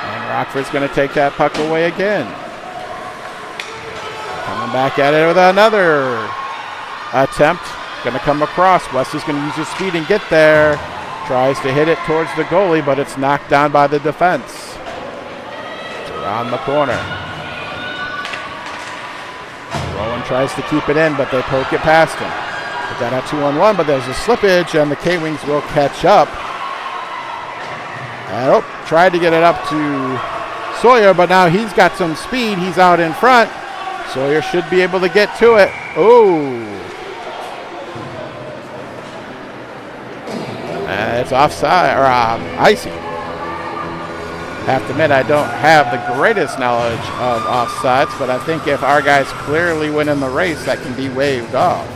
And Rockford's gonna take that puck away again. Coming back at it with another attempt. Going to come across. Wesley's going to use his speed and get there. Tries to hit it towards the goalie, but it's knocked down by the defense. It's around the corner. Rowan tries to keep it in, but they poke it past him. Put that at 2-on-1, but there's a slippage, and the K-Wings will catch up. And, tried to get it up to Sawyer, but now he's got some speed. He's out in front. Sawyer should be able to get to it. Oh. It's offside, or icy. Have to admit, I don't have the greatest knowledge of offsides, but I think if our guys clearly win in the race, that can be waved off.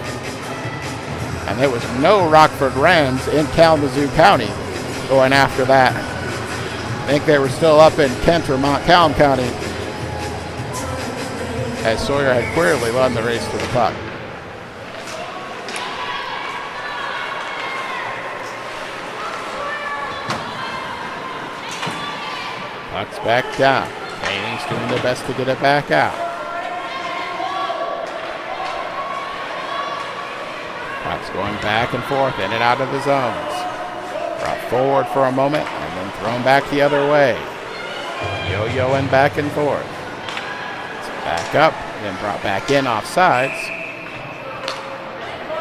And there was no Rockford Rams in Kalamazoo County going after that. I think they were still up in Kent or Montcalm County, as Sawyer had clearly won the race to the puck. Puck's back down. Kane's doing their best to get it back out. Puck's It's going back and forth, in and out of the zones. Brought forward for a moment, and then thrown back the other way. Yo-yoing back and forth. It's back up, then brought back in off sides.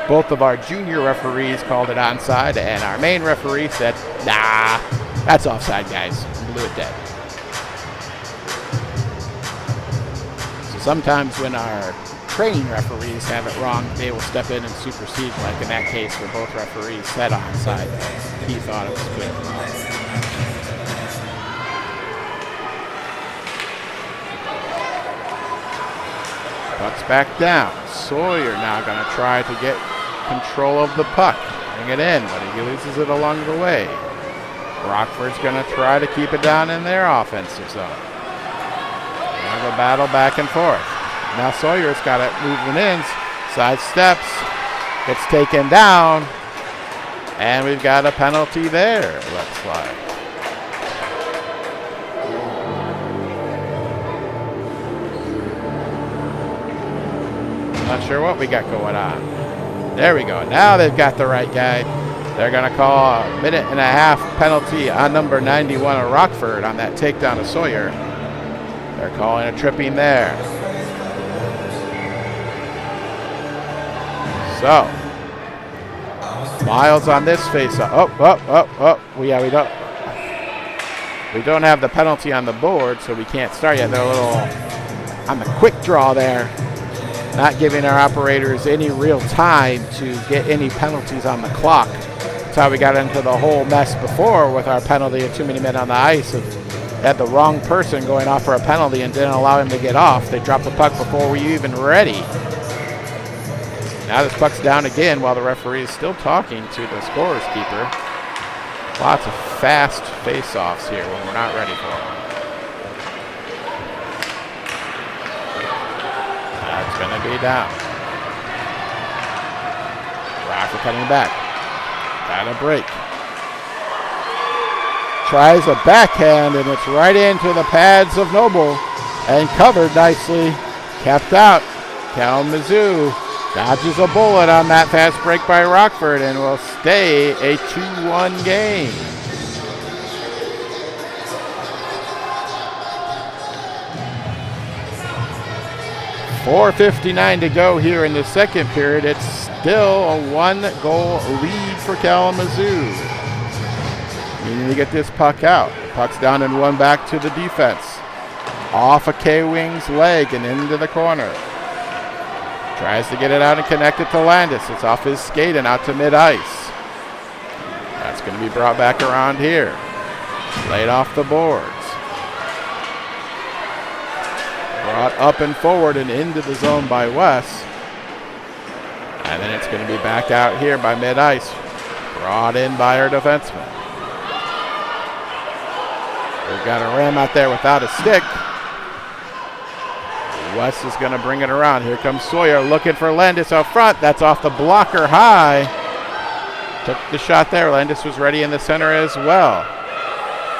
Both of our junior referees called it onside, and our main referee said, nah, that's offside, guys. Blew it dead. So sometimes when our training referees have it wrong, they will step in and supersede, like in that case where both referees said onside. He thought it was good. Puck's back down. Sawyer now going to try to get control of the puck. Bring it in, but he loses it along the way. Rockford's going to try to keep it down in their offensive zone. Now the battle back and forth. Now Sawyer's got it moving in, side steps, gets taken down, and we've got a penalty there, looks like. Not sure what we got going on. There we go. Now they've got the right guy. They're going to call a 1.5-minute penalty on number 91 of Rockford on that takedown of Sawyer. They're calling a tripping there. So, Miles on this face-off. We don't have the penalty on the board, so we can't start yet. They're a little on the quick draw there, not giving our operators any real time to get any penalties on the clock. That's how we got into the whole mess before with our penalty of too many men on the ice. Had the wrong person going off for a penalty and didn't allow him to get off. They dropped the puck before we were even ready. Now this puck's down again while the referee is still talking to the scorer's keeper. Lots of fast face-offs here when we're not ready for them. That's going to be down. Rockford coming back. Got a break. Tries a backhand, and it's right into the pads of Noble. And covered nicely. Kept out. Kalamazoo dodges a bullet on that fast break by Rockford and will stay a 2-1 game. .4:59 to go here in the second period. It's still a 1-goal lead for Kalamazoo. We need to get this puck out. The puck's down and one back to the defense. Off of K-Wing's leg and into the corner. Tries to get it out and connect it to Landis. It's off his skate and out to mid-ice. That's going to be brought back around here. Laid off the boards. Brought up and forward and into the zone by Wes. And then it's going to be back out here by mid-ice. Brought in by our defenseman. We've got a ram out there without a stick. West is going to bring it around. Here comes Sawyer looking for Landis out front. That's off the blocker high. Took the shot there. Landis was ready in the center as well.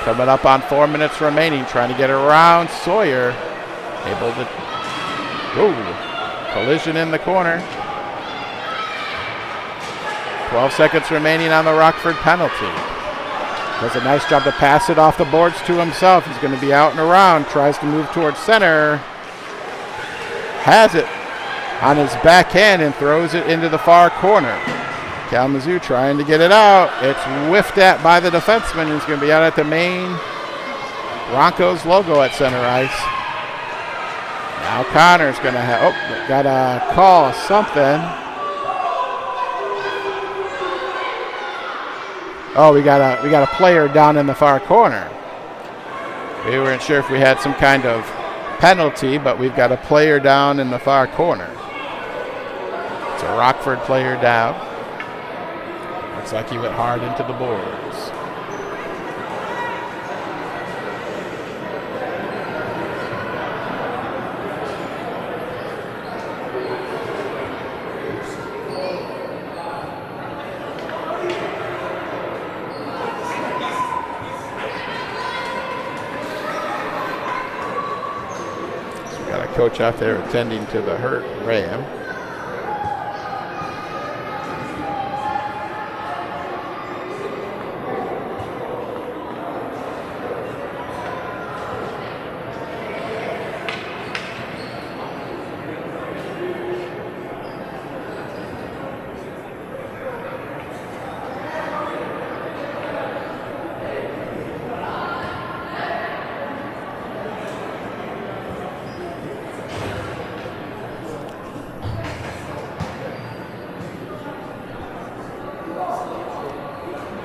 Coming up on 4 minutes remaining. Trying to get around Sawyer. Able to... Ooh. Collision in the corner. 12 seconds remaining on the Rockford penalty. Does a nice job to pass it off the boards to himself. He's going to be out and around. Tries to move towards center. Has it on his backhand and throws it into the far corner. Kalamazoo trying to get it out. It's whiffed at by the defenseman who's going to be out at the main Broncos logo at center ice. Now Connor's going to have, got a call something. Oh, we got a player down in the far corner. We weren't sure if we had some kind of penalty, but we've got a player down in the far corner. It's a Rockford player down. Looks like he went hard into the boards. Coach out there attending to the hurt Ram.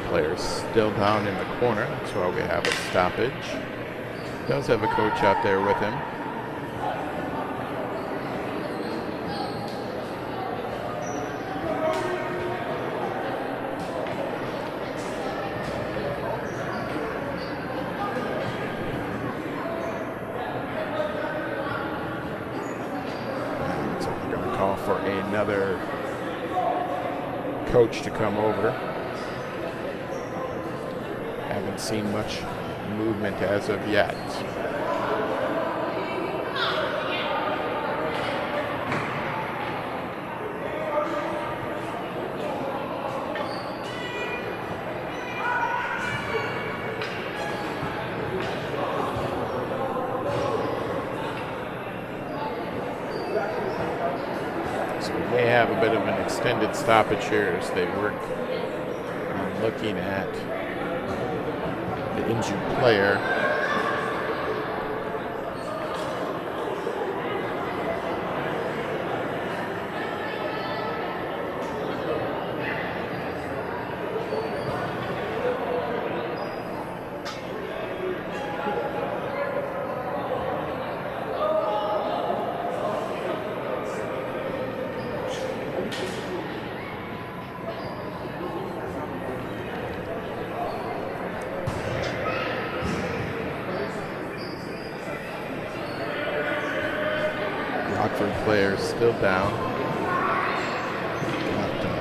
player's still down in the corner. That's why we have a stoppage. Does have a coach out there with him. So we're going to call for another coach to come over. Haven't seen much movement as of yet. So we may have a bit of an extended stoppage here as they work on looking at the injured player. Rockford players still down. Got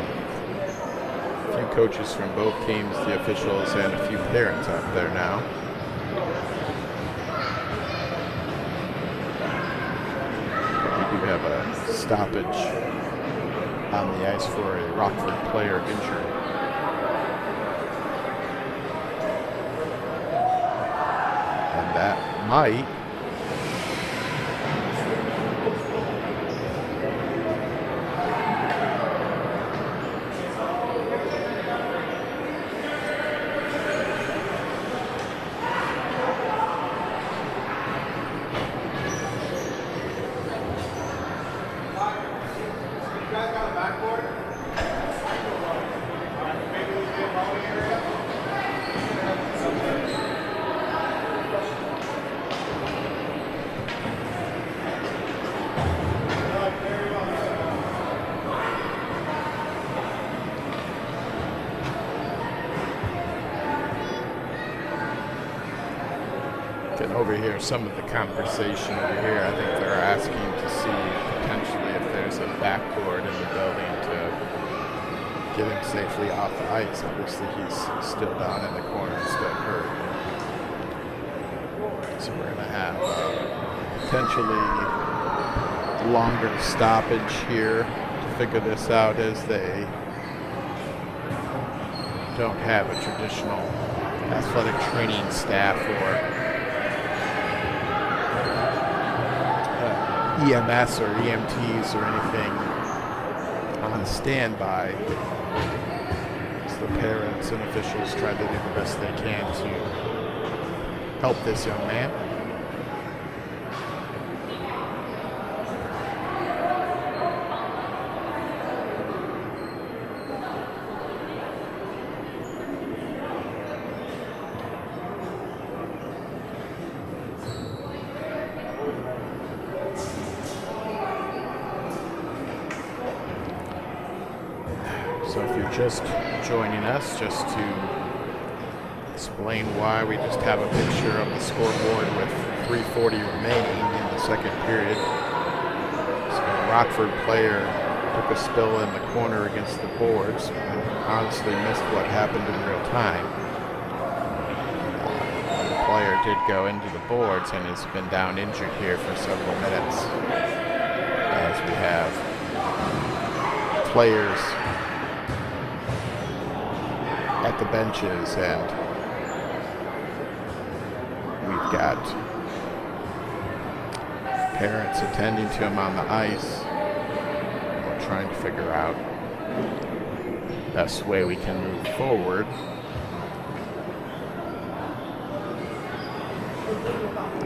a few coaches from both teams, the officials, and a few parents out there now. But we do have a stoppage on the ice for a Rockford player injured. And that might can overhear some of the conversation over here. I think they're asking to see potentially if there's a backboard in the building to get him safely off the ice. Obviously, he's still down in the corner and still hurt. So we're going to have potentially longer stoppage here to figure this out, as they don't have a traditional athletic training staff or EMS or EMTs or anything on standby. So the parents and officials try to do the best they can to help this young man. So if you're just joining us, just to explain why, we just have a picture of the scoreboard with 3:40 remaining in the second period. So a Rockford player took a spill in the corner against the boards and honestly missed what happened in real time. The player did go into the boards and has been down injured here for several minutes, as we have players at the benches, and we've got parents attending to him on the ice. We're trying to figure out the best way we can move forward.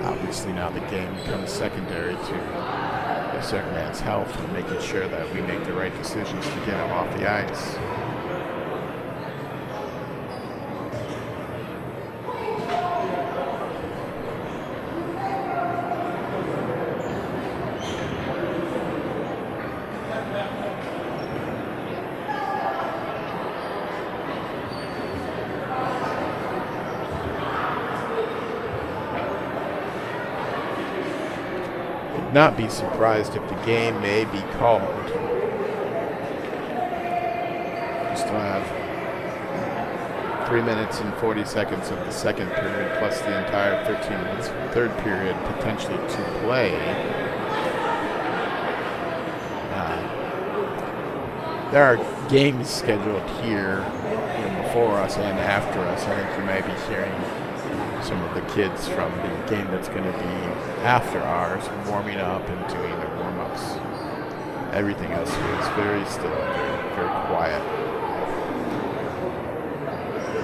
Obviously now the game becomes secondary to this young man's health and making sure that we make the right decisions to get him off the ice. would not be surprised if the game may be called. We still have 3 minutes and 40 seconds of the second period, plus the entire 13 minutes of the third period potentially to play. There are games scheduled here before us and after us. I think you may be hearing some of the kids from the game that's going to be after ours warming up and doing their warm-ups. Everything else here is very still, very, very quiet.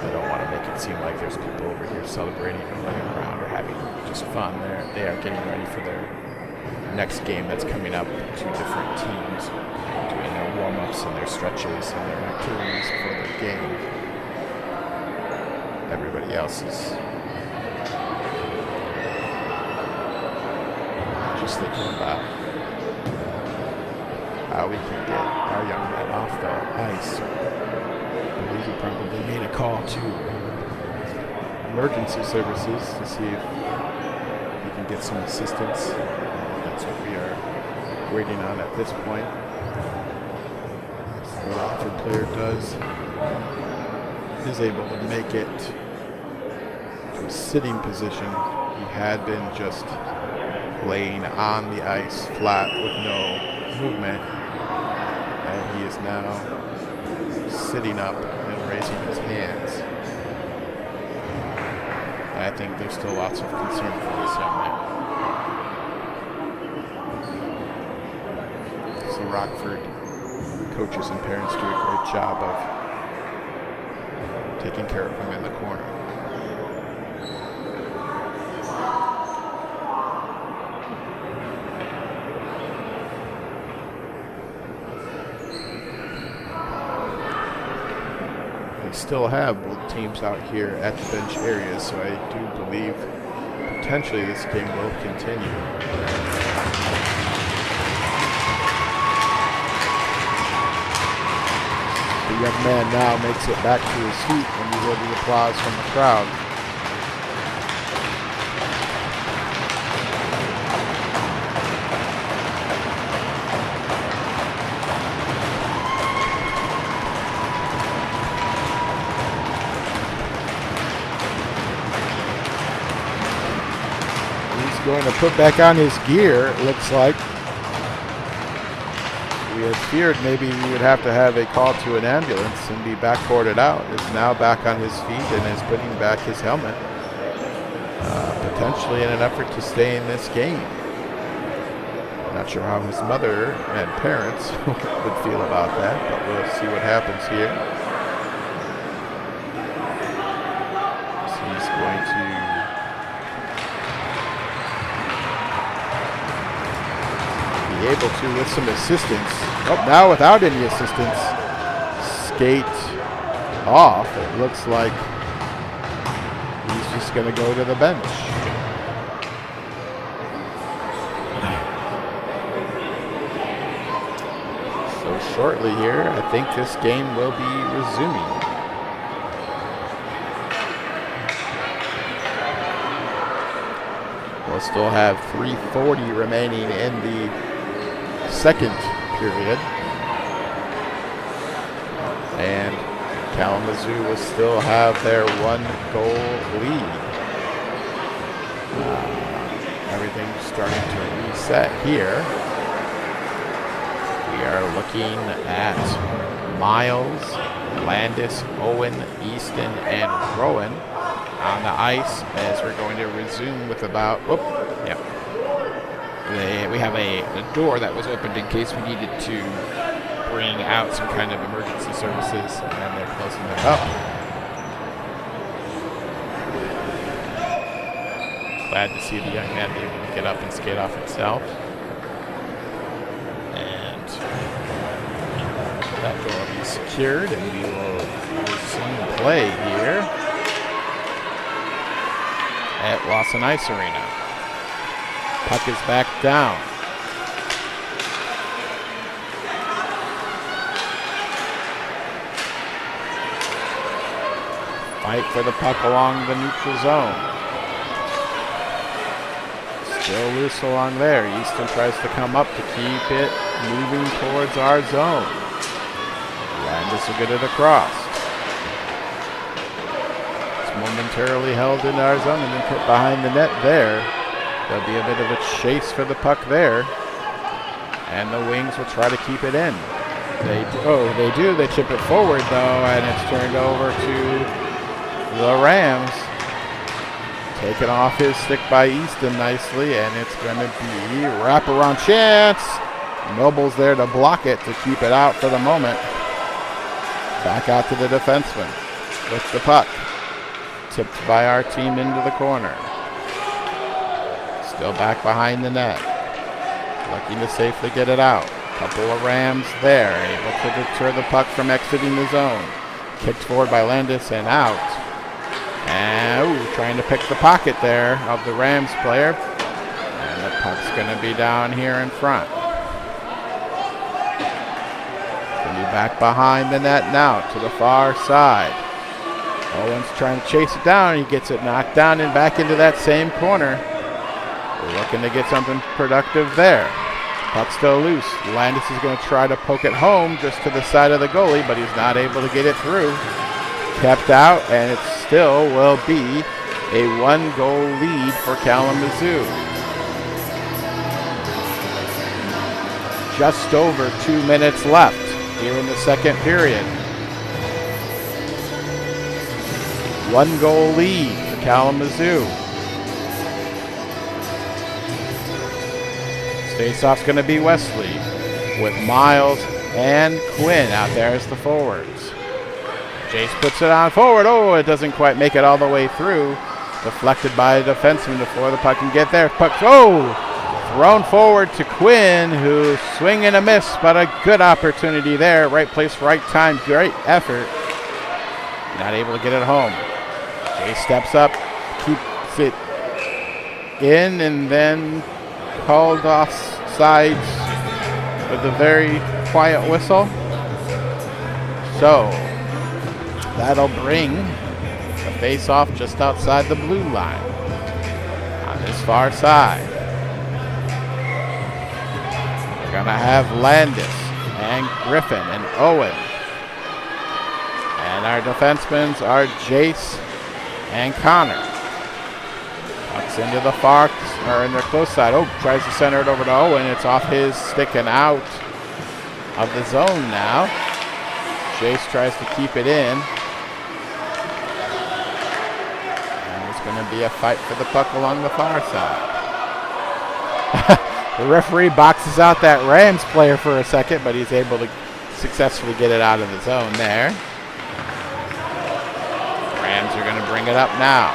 I don't want to make it seem like there's people over here celebrating or running around or having just fun. They are getting ready for their next game that's coming up. 2 different teams doing their warm-ups and their stretches and their activities for their game. Everybody else is just thinking about how we can get our young men off the ice. I believe we probably made a call to emergency services to see if we can get some assistance. That's what we are waiting on at this point. If the Rockford player is able to make it to a sitting position. He had been just laying on the ice flat with no movement, and he is now sitting up and raising his hands. And I think there's still lots of concern for this young man. So Rockford coaches and parents do a great job of taking care of him in the corner. We still have both teams out here at the bench area, so I do believe potentially this game will continue. The young man now makes it back to his feet when you hear the applause from the crowd. He's going to put back on his gear, it looks like. We had feared maybe we would have to have a call to an ambulance and be backboarded out. Is now back on his feet and is putting back his helmet, potentially in an effort to stay in this game. Not sure how his mother and parents would feel about that, but we'll see what happens here. So he's going to able to, with some assistance, now without any assistance, skate off. It looks like he's just going to go to the bench. So shortly here, I think this game will be resuming. We'll still have 3:40 remaining in the second period, and Kalamazoo will still have their 1-goal lead. Everything's starting to reset here. We are looking at Miles, Landis, Owen, Easton, and Rowan on the ice as we're going to resume with about, we have a door that was opened in case we needed to bring out some kind of emergency services, and they're closing that up. Glad to see the young man be able to get up and skate off himself. And that door will be secured, and we will resume play here at Lawson Ice Arena. Puck is back down. Fight for the puck along the neutral zone. Still loose along there. Easton tries to come up to keep it moving towards our zone. Landis will get it across. It's momentarily held in our zone and then put behind the net there. There'll be a bit of a chase for the puck there. And the Wings will try to keep it in. They do. They chip it forward, though, and it's turned over to the Rams. Taken off his stick by Easton nicely, and it's going to be wraparound chance. Noble's there to block it, to keep it out for the moment. Back out to the defenseman with the puck. Tipped by our team into the corner. Still back behind the net. Looking to safely get it out. Couple of Rams there, able to deter the puck from exiting the zone. Kicked forward by Landis and out. And trying to pick the pocket there of the Rams player. And the puck's going to be down here in front. Going to be back behind the net now to the far side. Owen's trying to chase it down. He gets it knocked down and back into that same corner. We're looking to get something productive there. Puck still loose. Landis is going to try to poke it home just to the side of the goalie, but he's not able to get it through. Kept out, and it still will be a 1-goal lead for Kalamazoo. Just over 2 minutes left here in the second period. 1-goal lead for Kalamazoo. Faceoff's going to be Wesley with Miles and Quinn out there as the forwards. Jace puts it on forward. Oh, it doesn't quite make it all the way through. Deflected by a defenseman before the puck can get there. Puck, thrown forward to Quinn, who's swing and a miss, but a good opportunity there. Right place, right time, great effort. Not able to get it home. Jace steps up, keeps it in, and then called off sides with a very quiet whistle. So that'll bring the face-off just outside the blue line on this far side. We're gonna have Landis and Griffin and Owen, and our defensemen are Jace and Connor. Pucks into the far, or in their close side. Tries to center it over to Owen. It's off his stick and out of the zone now. Jace tries to keep it in. And there's going to be a fight for the puck along the far side. The referee boxes out that Rams player for a second, but he's able to successfully get it out of the zone there. Rams are going to bring it up now.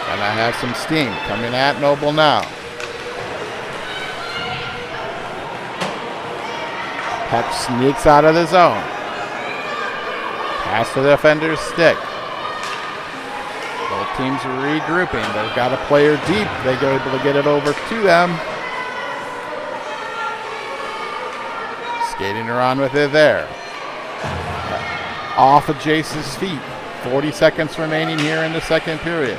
And I have some steam coming at Noble now. Pep sneaks out of the zone. Pass to the defender's stick. Both teams are regrouping. They've got a player deep. They go able to get it over to them. Skating around with it there. Off of Jace's feet. 40 seconds remaining here in the second period.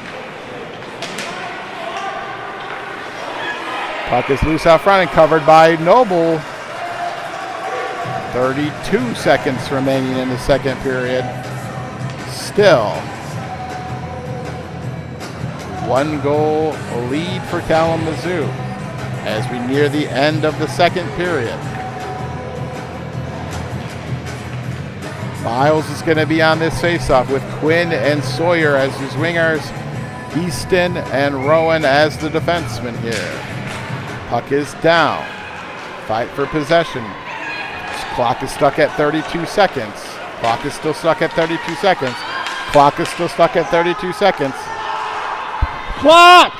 Puck is loose out front and covered by Noble. 32 seconds remaining in the second period. Still 1-goal lead for Kalamazoo as we near the end of the second period. Miles is going to be on this faceoff with Quinn and Sawyer as his wingers, Easton and Rowan as the defensemen here. Puck is down. Fight for possession. Clock is stuck at 32 seconds. Clock is still stuck at 32 seconds. Clock is still stuck at 32 seconds. Clock!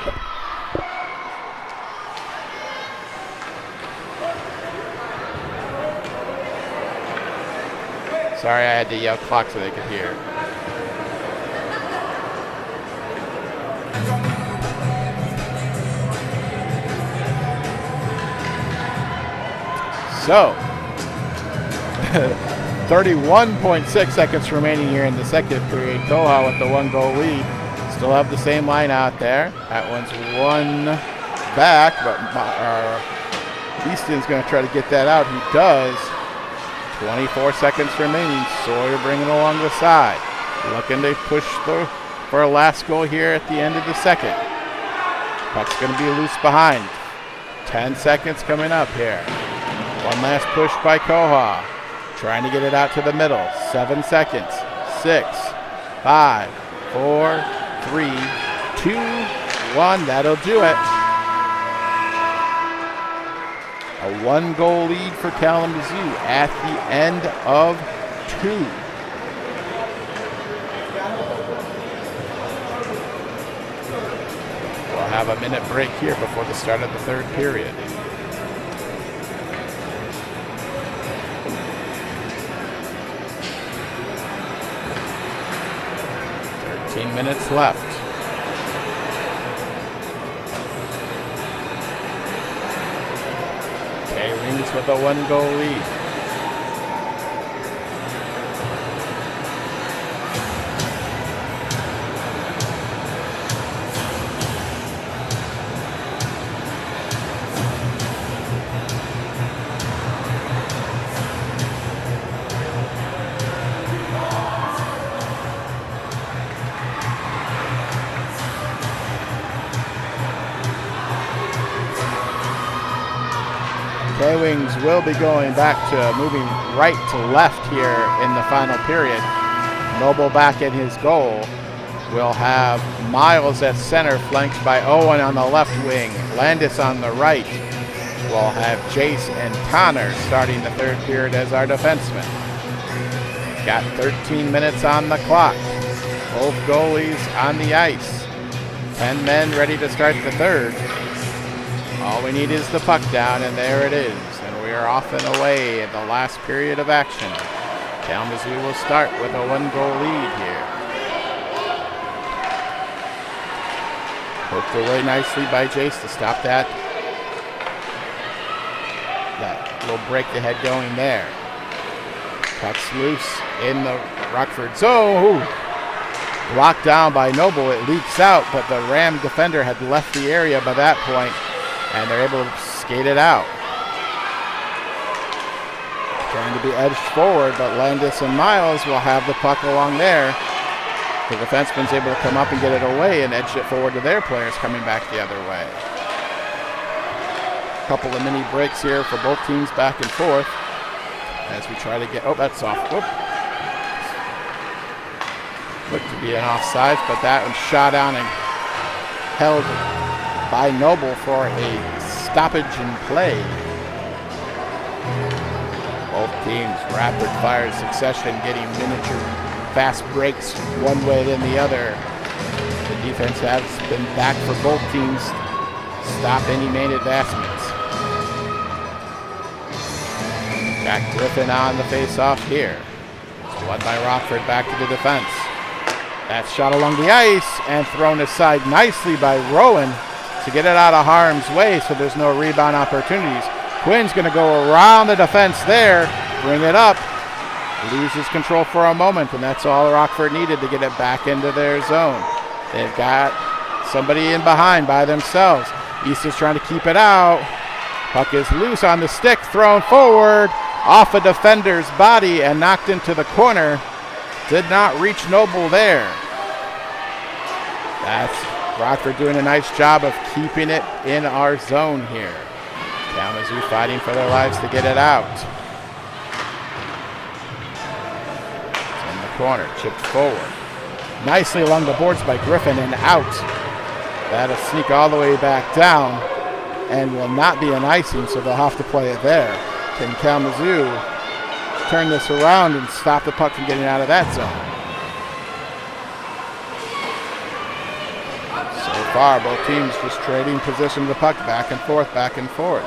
Sorry, I had to yell clock so they could hear. So, 31.6 seconds remaining here in the second period. KOHA with the 1-goal lead. Still have the same line out there. That one's 1 back, but Easton's going to try to get that out. He does. 24 seconds remaining. Sawyer bringing along the side. Looking to push for a last goal here at the end of the second. Puck's going to be loose behind. 10 seconds coming up here. One last push by KOHA. Trying to get it out to the middle. 7 seconds. 6, 5, 4, 3, 2, 1. That'll do it. A 1-goal lead for Kalamazoo at the end of 2. We'll have a minute break here before the start of the third period. Minutes left. K-Wings with a 1-goal lead. K-Wings will be going back to moving right to left here in the final period. Noble back in his goal. We'll have Miles at center, flanked by Owen on the left wing. Landis on the right. We'll have Jace and Connor starting the third period as our defensemen. Got 13 minutes on the clock. Both goalies on the ice. 10 men ready to start the third. All we need is the puck down, and there it is. And we are off and away in the last period of action. Kalamazoo will start with a 1-goal lead here. Poked away nicely by Jace to stop that little break they had going there. Puck's loose in the Rockford zone. Blocked down by Noble. It leaks out, but the Ram defender had left the area by that point, and they're able to skate it out. Trying to be edged forward, but Landis and Miles will have the puck along there. The defenseman's able to come up and get it away and edge it forward to their players coming back the other way. A couple of mini breaks here for both teams back and forth as we try to get, oh, that's off. Whoop. Looked to be an offside, but that was shot down and held by Noble for a stoppage in play. Both teams rapid fire succession, getting miniature fast breaks one way then the other. The defense has been back for both teams. Stop any main advancements. Got Griffin on the face-off here. It's won by Rockford back to the defense. That's shot along the ice and thrown aside nicely by Rowan to get it out of harm's way so there's no rebound opportunities. Quinn's going to go around the defense there, bring it up, loses control for a moment, and that's all Rockford needed to get it back into their zone. They've got somebody in behind by themselves. East is trying to keep it out. Puck is loose on the stick, thrown forward, off a defender's body and knocked into the corner. Did not reach Noble there. That's Rockford doing a nice job of keeping it in our zone here. Kalamazoo fighting for their lives to get it out. It's in the corner, chipped forward. Nicely along the boards by Griffin and out. That'll sneak all the way back down and will not be an icing, so they'll have to play it there. Can Kalamazoo turn this around and stop the puck from getting out of that zone? So far, both teams just trading position of the puck back and forth, back and forth.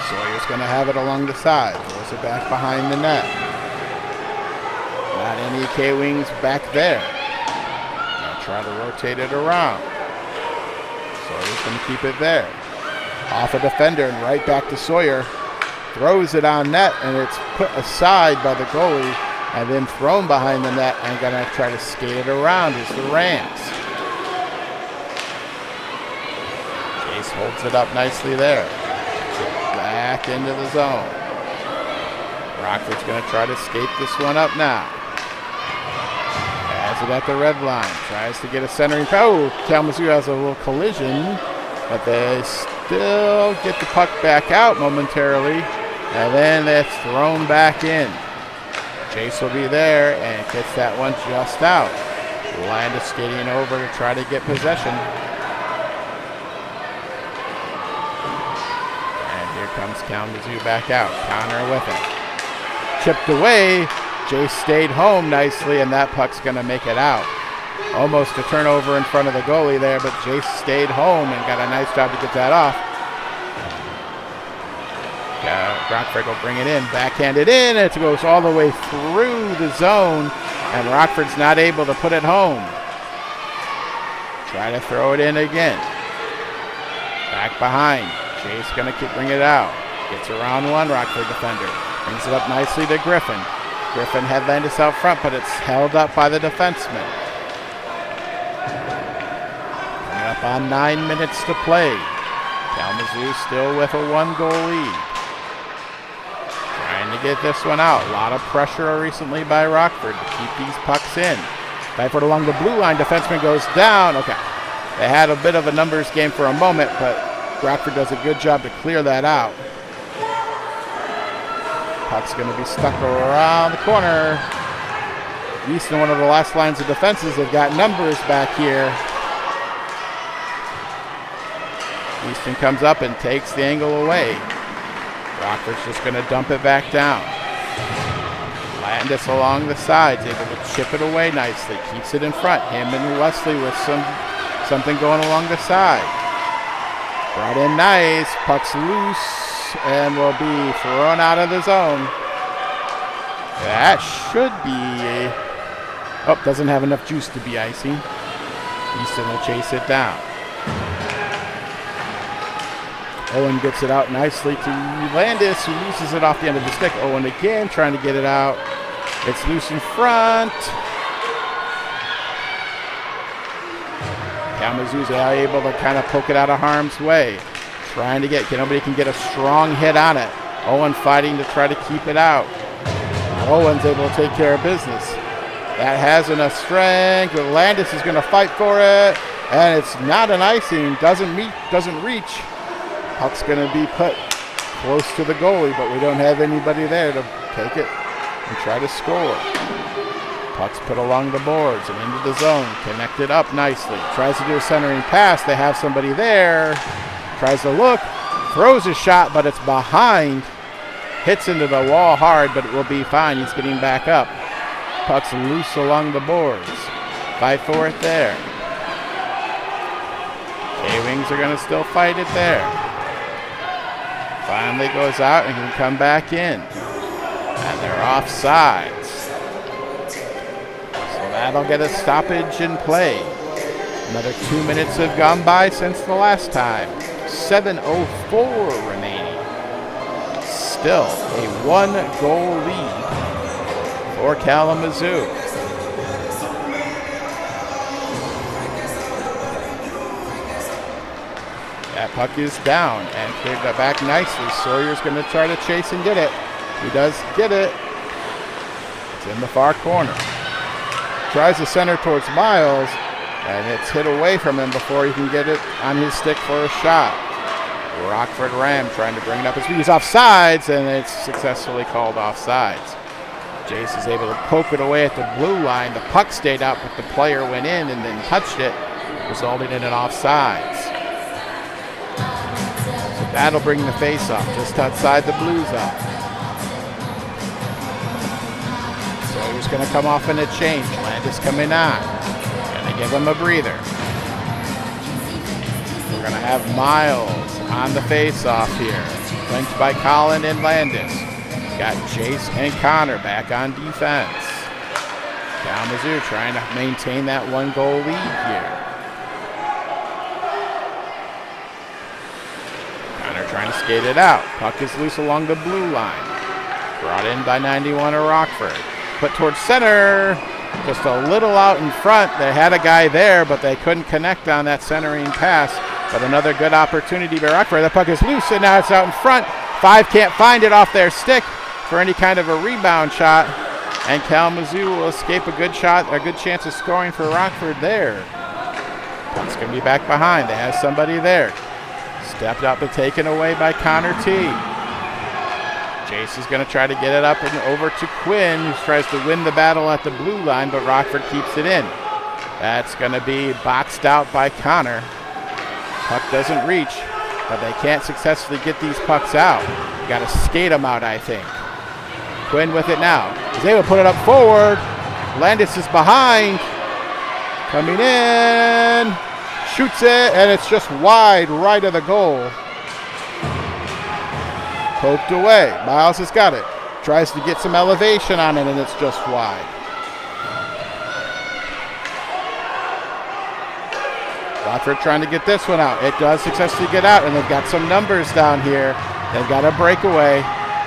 Sawyer's going to have it along the side. Throws it back behind the net. Not any K-Wings back there. Going to try to rotate it around. Sawyer's going to keep it there. Off a defender and right back to Sawyer. Throws it on net, and it's put aside by the goalie. and then thrown behind the net and gonna try to skate it around is the Rams. Chase holds it up nicely there. Back into the zone. Rockford's gonna try to skate this one up now. Has it at the red line. Tries to get a centering. Oh, Kalamazoo has a little collision, but they still get the puck back out momentarily, and then it's thrown back in. Chase will be there and gets that one just out. Landis skating over to try to get possession. And here comes Kalamazoo back out. Connor with it. Chipped away. Jace stayed home nicely, and that puck's going to make it out. Almost a turnover in front of the goalie there, but Jace stayed home and got a nice job to get that off. Rockford will bring it in, backhanded in, and it goes all the way through the zone, and Rockford's not able to put it home. Try to throw it in again. Back behind. Jace going to bring it out. Gets around one, Rockford defender. Brings it up nicely to Griffin. Griffin had Landis out front, but it's held up by the defenseman. Coming up on 9 minutes to play. Kalamazoo still with a 1-goal lead. Trying to get this one out. A lot of pressure recently by Rockford to keep these pucks in. Backward along the blue line, defenseman goes down. Okay, they had a bit of a numbers game for a moment, but Rockford does a good job to clear that out. Puck's going to be stuck around the corner. Easton, one of the last lines of defenses, they've got numbers back here. Easton comes up and takes the angle away. Rockford's just going to dump it back down. Landis along the sides, able to chip it away nicely. Keeps it in front. Him and Wesley with something going along the side. Brought in nice. Puck's loose and will be thrown out of the zone. That should be doesn't have enough juice to be icing. Easton will chase it down. Owen gets it out nicely to Landis, who loses it off the end of the stick. Owen again trying to get it out. It's loose in front. Kalamazoo's able to kind of poke it out of harm's way. Trying to get, nobody can get a strong hit on it. Owen fighting to try to keep it out. Owen's able to take care of business. That has enough strength, but Landis is going to fight for it, and it's not an icing. Doesn't reach. Puck's going to be put close to the goalie, but we don't have anybody there to take it and try to score. Puck's put along the boards and into the zone. Connected up nicely. Tries to do a centering pass. They have somebody there. Tries to look. Throws a shot, but it's behind. Hits into the wall hard, but it will be fine. He's getting back up. Puck's loose along the boards. Fight for it there. K-Wings are going to still fight it there. Finally goes out and can come back in. And they're offsides. So that'll get a stoppage in play. Another 2 minutes have gone by since the last time. 7:04 remaining. Still a 1-goal lead for Kalamazoo. That puck is down and cleared it back nicely. Sawyer's going to try to chase and get it. He does get it. It's in the far corner. Tries to center towards Miles, and it's hit away from him before he can get it on his stick for a shot. Rockford Ram trying to bring it up. He's offsides, and it's successfully called offsides. Jace is able to poke it away at the blue line. The puck stayed out, but the player went in and then touched it, resulting in an offsides. So that'll bring the face-off just outside the blue zone. Sawyer's going to come off in a change. Landis coming on. Going to give him a breather. We're going to have Miles on the face-off here. Flanked by Colin and Landis. Got Chase and Connor back on defense. Kalamazoo trying to maintain that 1-goal lead here. Connor trying to skate it out. Puck is loose along the blue line. Brought in by 91 of Rockford. put towards center. Just a little out in front. They had a guy there, but they couldn't connect on that centering pass. But another good opportunity by Rockford. The puck is loose, and now it's out in front. 5 can't find it off their stick for any kind of a rebound shot. And Kalamazoo will escape a good shot, a good chance of scoring for Rockford there. Puck's going to be back behind. They have somebody there. Stepped up and taken away by Connor T. Jace is going to try to get it up and over to Quinn, who tries to win the battle at the blue line, but Rockford keeps it in. That's going to be boxed out by Connor. Puck doesn't reach, but they can't successfully get these pucks out. You got to skate them out, I think. Quinn with it now. He's able to put it up forward. Landis is behind. Coming in. Shoots it, and it's just wide right of the goal. Poked away. Miles has got it. Tries to get some elevation on it, and it's just wide. Rockford trying to get this one out. It does successfully get out, and they've got some numbers down here. They've got a breakaway.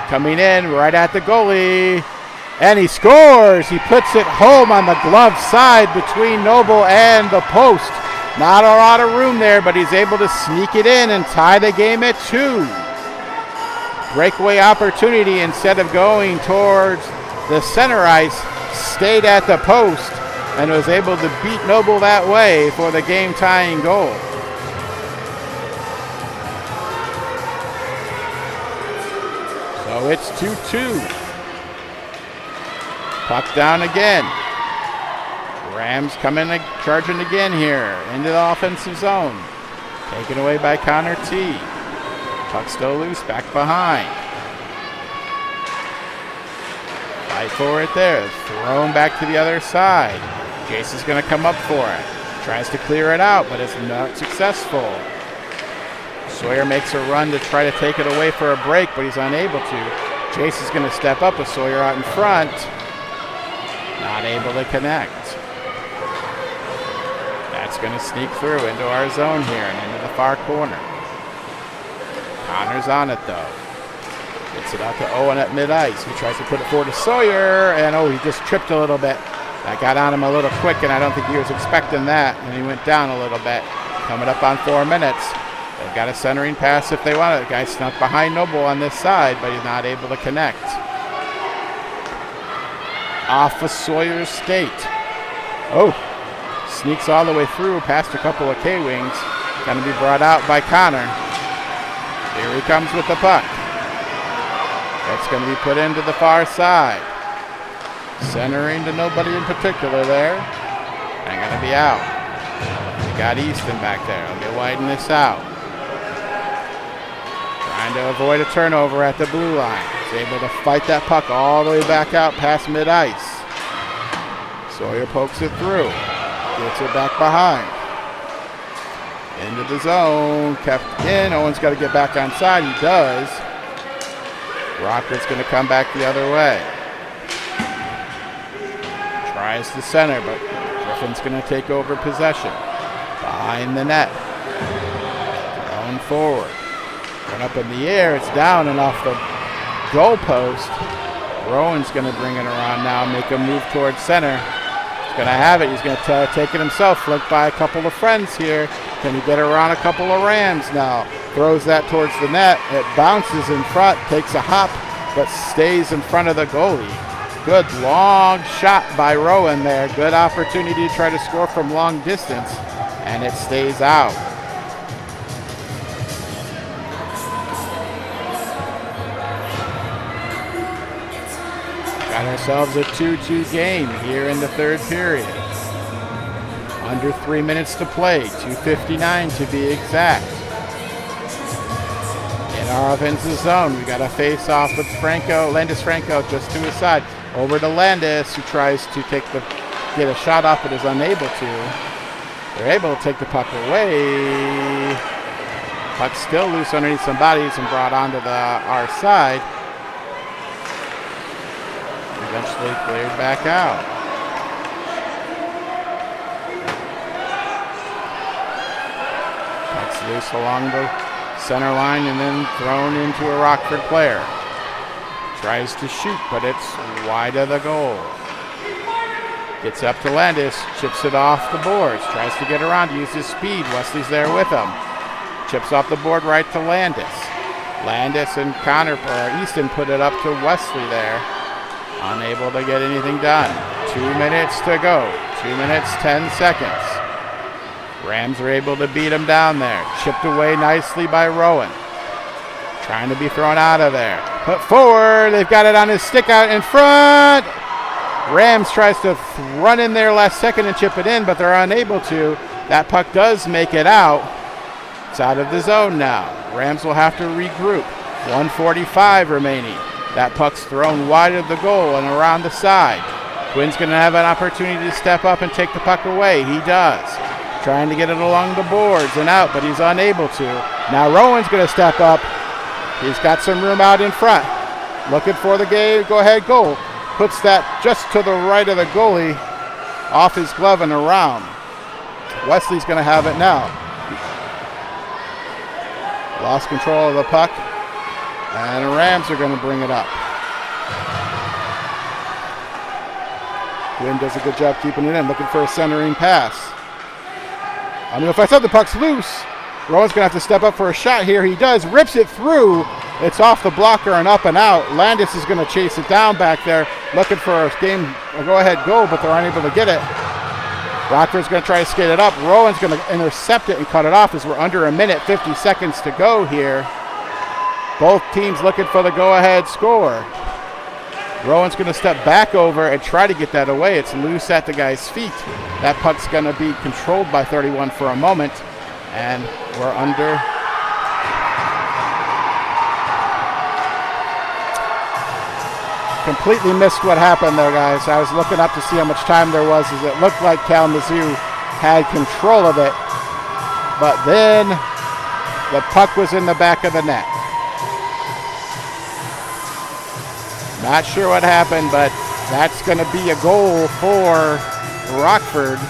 Coming in right at the goalie. And he scores. He puts it home on the glove side between Noble and the post. Not a lot of room there, but he's able to sneak it in and tie the game at 2. Breakaway opportunity, instead of going towards the center ice, stayed at the post and was able to beat Noble that way for the game-tying goal. So it's 2-2. Puck down again. Rams coming, charging again here into the offensive zone. Taken away by Connor T. Puck still loose, back behind. Fight for it there. Thrown back to the other side. Jace is going to come up for it. Tries to clear it out, but it's not successful. Sawyer makes a run to try to take it away for a break, but he's unable to. Jace is going to step up with Sawyer out in front. Not able to connect. That's going to sneak through into our zone here and into the far corner. Connor's on it though. Gets it out to Owen at mid-ice. He tries to put it forward to Sawyer, and he just tripped a little bit. That got on him a little quick, and I don't think he was expecting that, and he went down a little bit. Coming up on 4 minutes. They've got a centering pass if they want it. The guy snuck behind Noble on this side, but he's not able to connect. Off of Sawyer's skate. Sneaks all the way through past a couple of K-Wings. Going to be brought out by Connor. Here he comes with the puck. That's going to be put into the far side. Centering to nobody in particular there. And going to be out. We got Easton back there. Let me widen this out. Trying to avoid a turnover at the blue line. He's able to fight that puck all the way back out past mid-ice. Sawyer pokes it through. Gets it back behind. Into the zone. Kept in. Owen's got to get back on side. He does. Rockford's going to come back the other way. Tries to center, but Griffin's going to take over possession. Behind the net. Thrown forward. Run up in the air. It's down and off the goal post. Rowan's going to bring it around now. Make a move towards center. Going to have it. He's going to take it himself. Flicked by a couple of friends here. Can he get around a couple of Rams now? Throws that towards the net. It bounces in front, takes a hop, but stays in front of the goalie. Good long shot by Rowan there. Good opportunity to try to score from long distance, and it stays out. Got ourselves a 2-2 game here in the third period. Under 3 minutes to play, 2:59 to be exact. In our offensive zone, we got a face-off with Landis Franco just to his side. Over to Landis, who tries to get a shot off but is unable to. They're able to take the puck away. Puck still loose underneath some bodies and brought onto our side. Eventually cleared back out. Puck's loose along the center line and then thrown into a Rockford player. Tries to shoot, but it's wide of the goal. Gets up to Landis, chips it off the boards, tries to get around, uses speed. Wesley's there with him. Chips off the board right to Landis. Landis and Easton put it up to Wesley there. Unable to get anything done. 2 minutes to go. 2 minutes, 10 seconds. Rams are able to beat him down there. Chipped away nicely by Rowan. Trying to be thrown out of there. Put forward. They've got it on his stick out in front. Rams tries to run in there last second and chip it in, but they're unable to. That puck does make it out. It's out of the zone now. Rams will have to regroup. 1:45 remaining. That puck's thrown wide of the goal and around the side. Quinn's going to have an opportunity to step up and take the puck away. He does. Trying to get it along the boards and out, but he's unable to. Now Rowan's going to step up. He's got some room out in front. Looking for the go-ahead goal. Puts that just to the right of the goalie, off his glove and around. Wesley's going to have it now. Lost control of the puck, and the Rams are going to bring it up. Quinn does a good job keeping it in, looking for a centering pass. I mean, if I said the puck's loose, Rowan's going to have to step up for a shot here. He does, rips it through. It's off the blocker and up and out. Landis is going to chase it down back there, looking for a go-ahead goal, but they're unable to get it. Rockford's going to try to skate it up. Rowan's going to intercept it and cut it off as we're under 1 minute, 50 seconds to go here. Both teams looking for the go-ahead score. Rowan's going to step back over and try to get that away. It's loose at the guy's feet. That puck's going to be controlled by 31 for a moment, and we're under. Completely missed what happened there, guys. I was looking up to see how much time there was, as it looked like Kalamazoo had control of it, but then the puck was in the back of the net. Not sure what happened, but that's going to be a goal for Rockford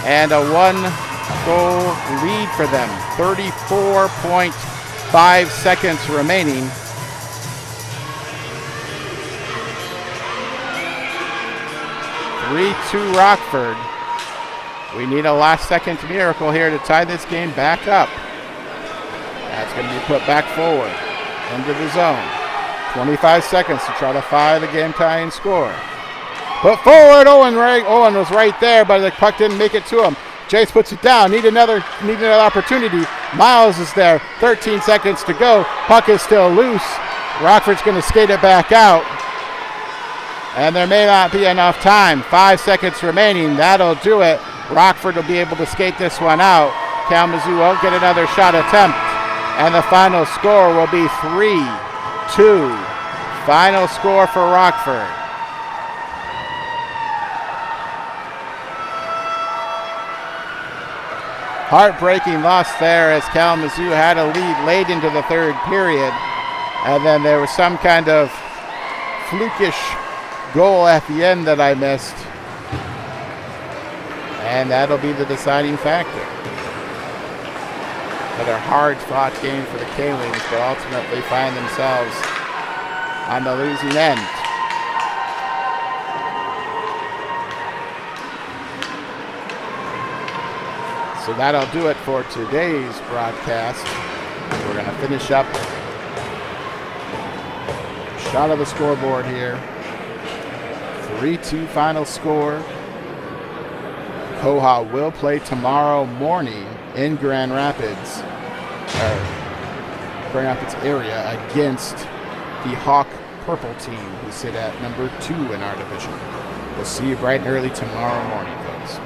and a 1-goal lead for them. 34.5 seconds remaining. (3-2) Rockford. We need a last-second miracle here to tie this game back up. That's going to be put back forward into the zone. 25 seconds to try to fire the game-tying score. Put forward. Owen was right there, but the puck didn't make it to him. Jace puts it down. Need another opportunity. Miles is there. 13 seconds to go. Puck is still loose. Rockford's going to skate it back out. And there may not be enough time. 5 seconds remaining. That'll do it. Rockford will be able to skate this one out. Kalamazoo won't get another shot attempt. And the final score will be 3-2. Final score for Rockford. Heartbreaking loss there, as Kalamazoo had a lead late into the third period. And then there was some kind of flukish goal at the end that I missed, and that'll be the deciding factor. Another hard-fought game for the K-Wings, but ultimately find themselves on the losing end. So that'll do it for today's broadcast. We're going to finish up. Shot of the scoreboard here. 3-2 final score. KOHA will play tomorrow morning in Grand Rapids area against the Hawk Purple team, who sit at number 2 in our division. We'll see you bright and early tomorrow morning, folks.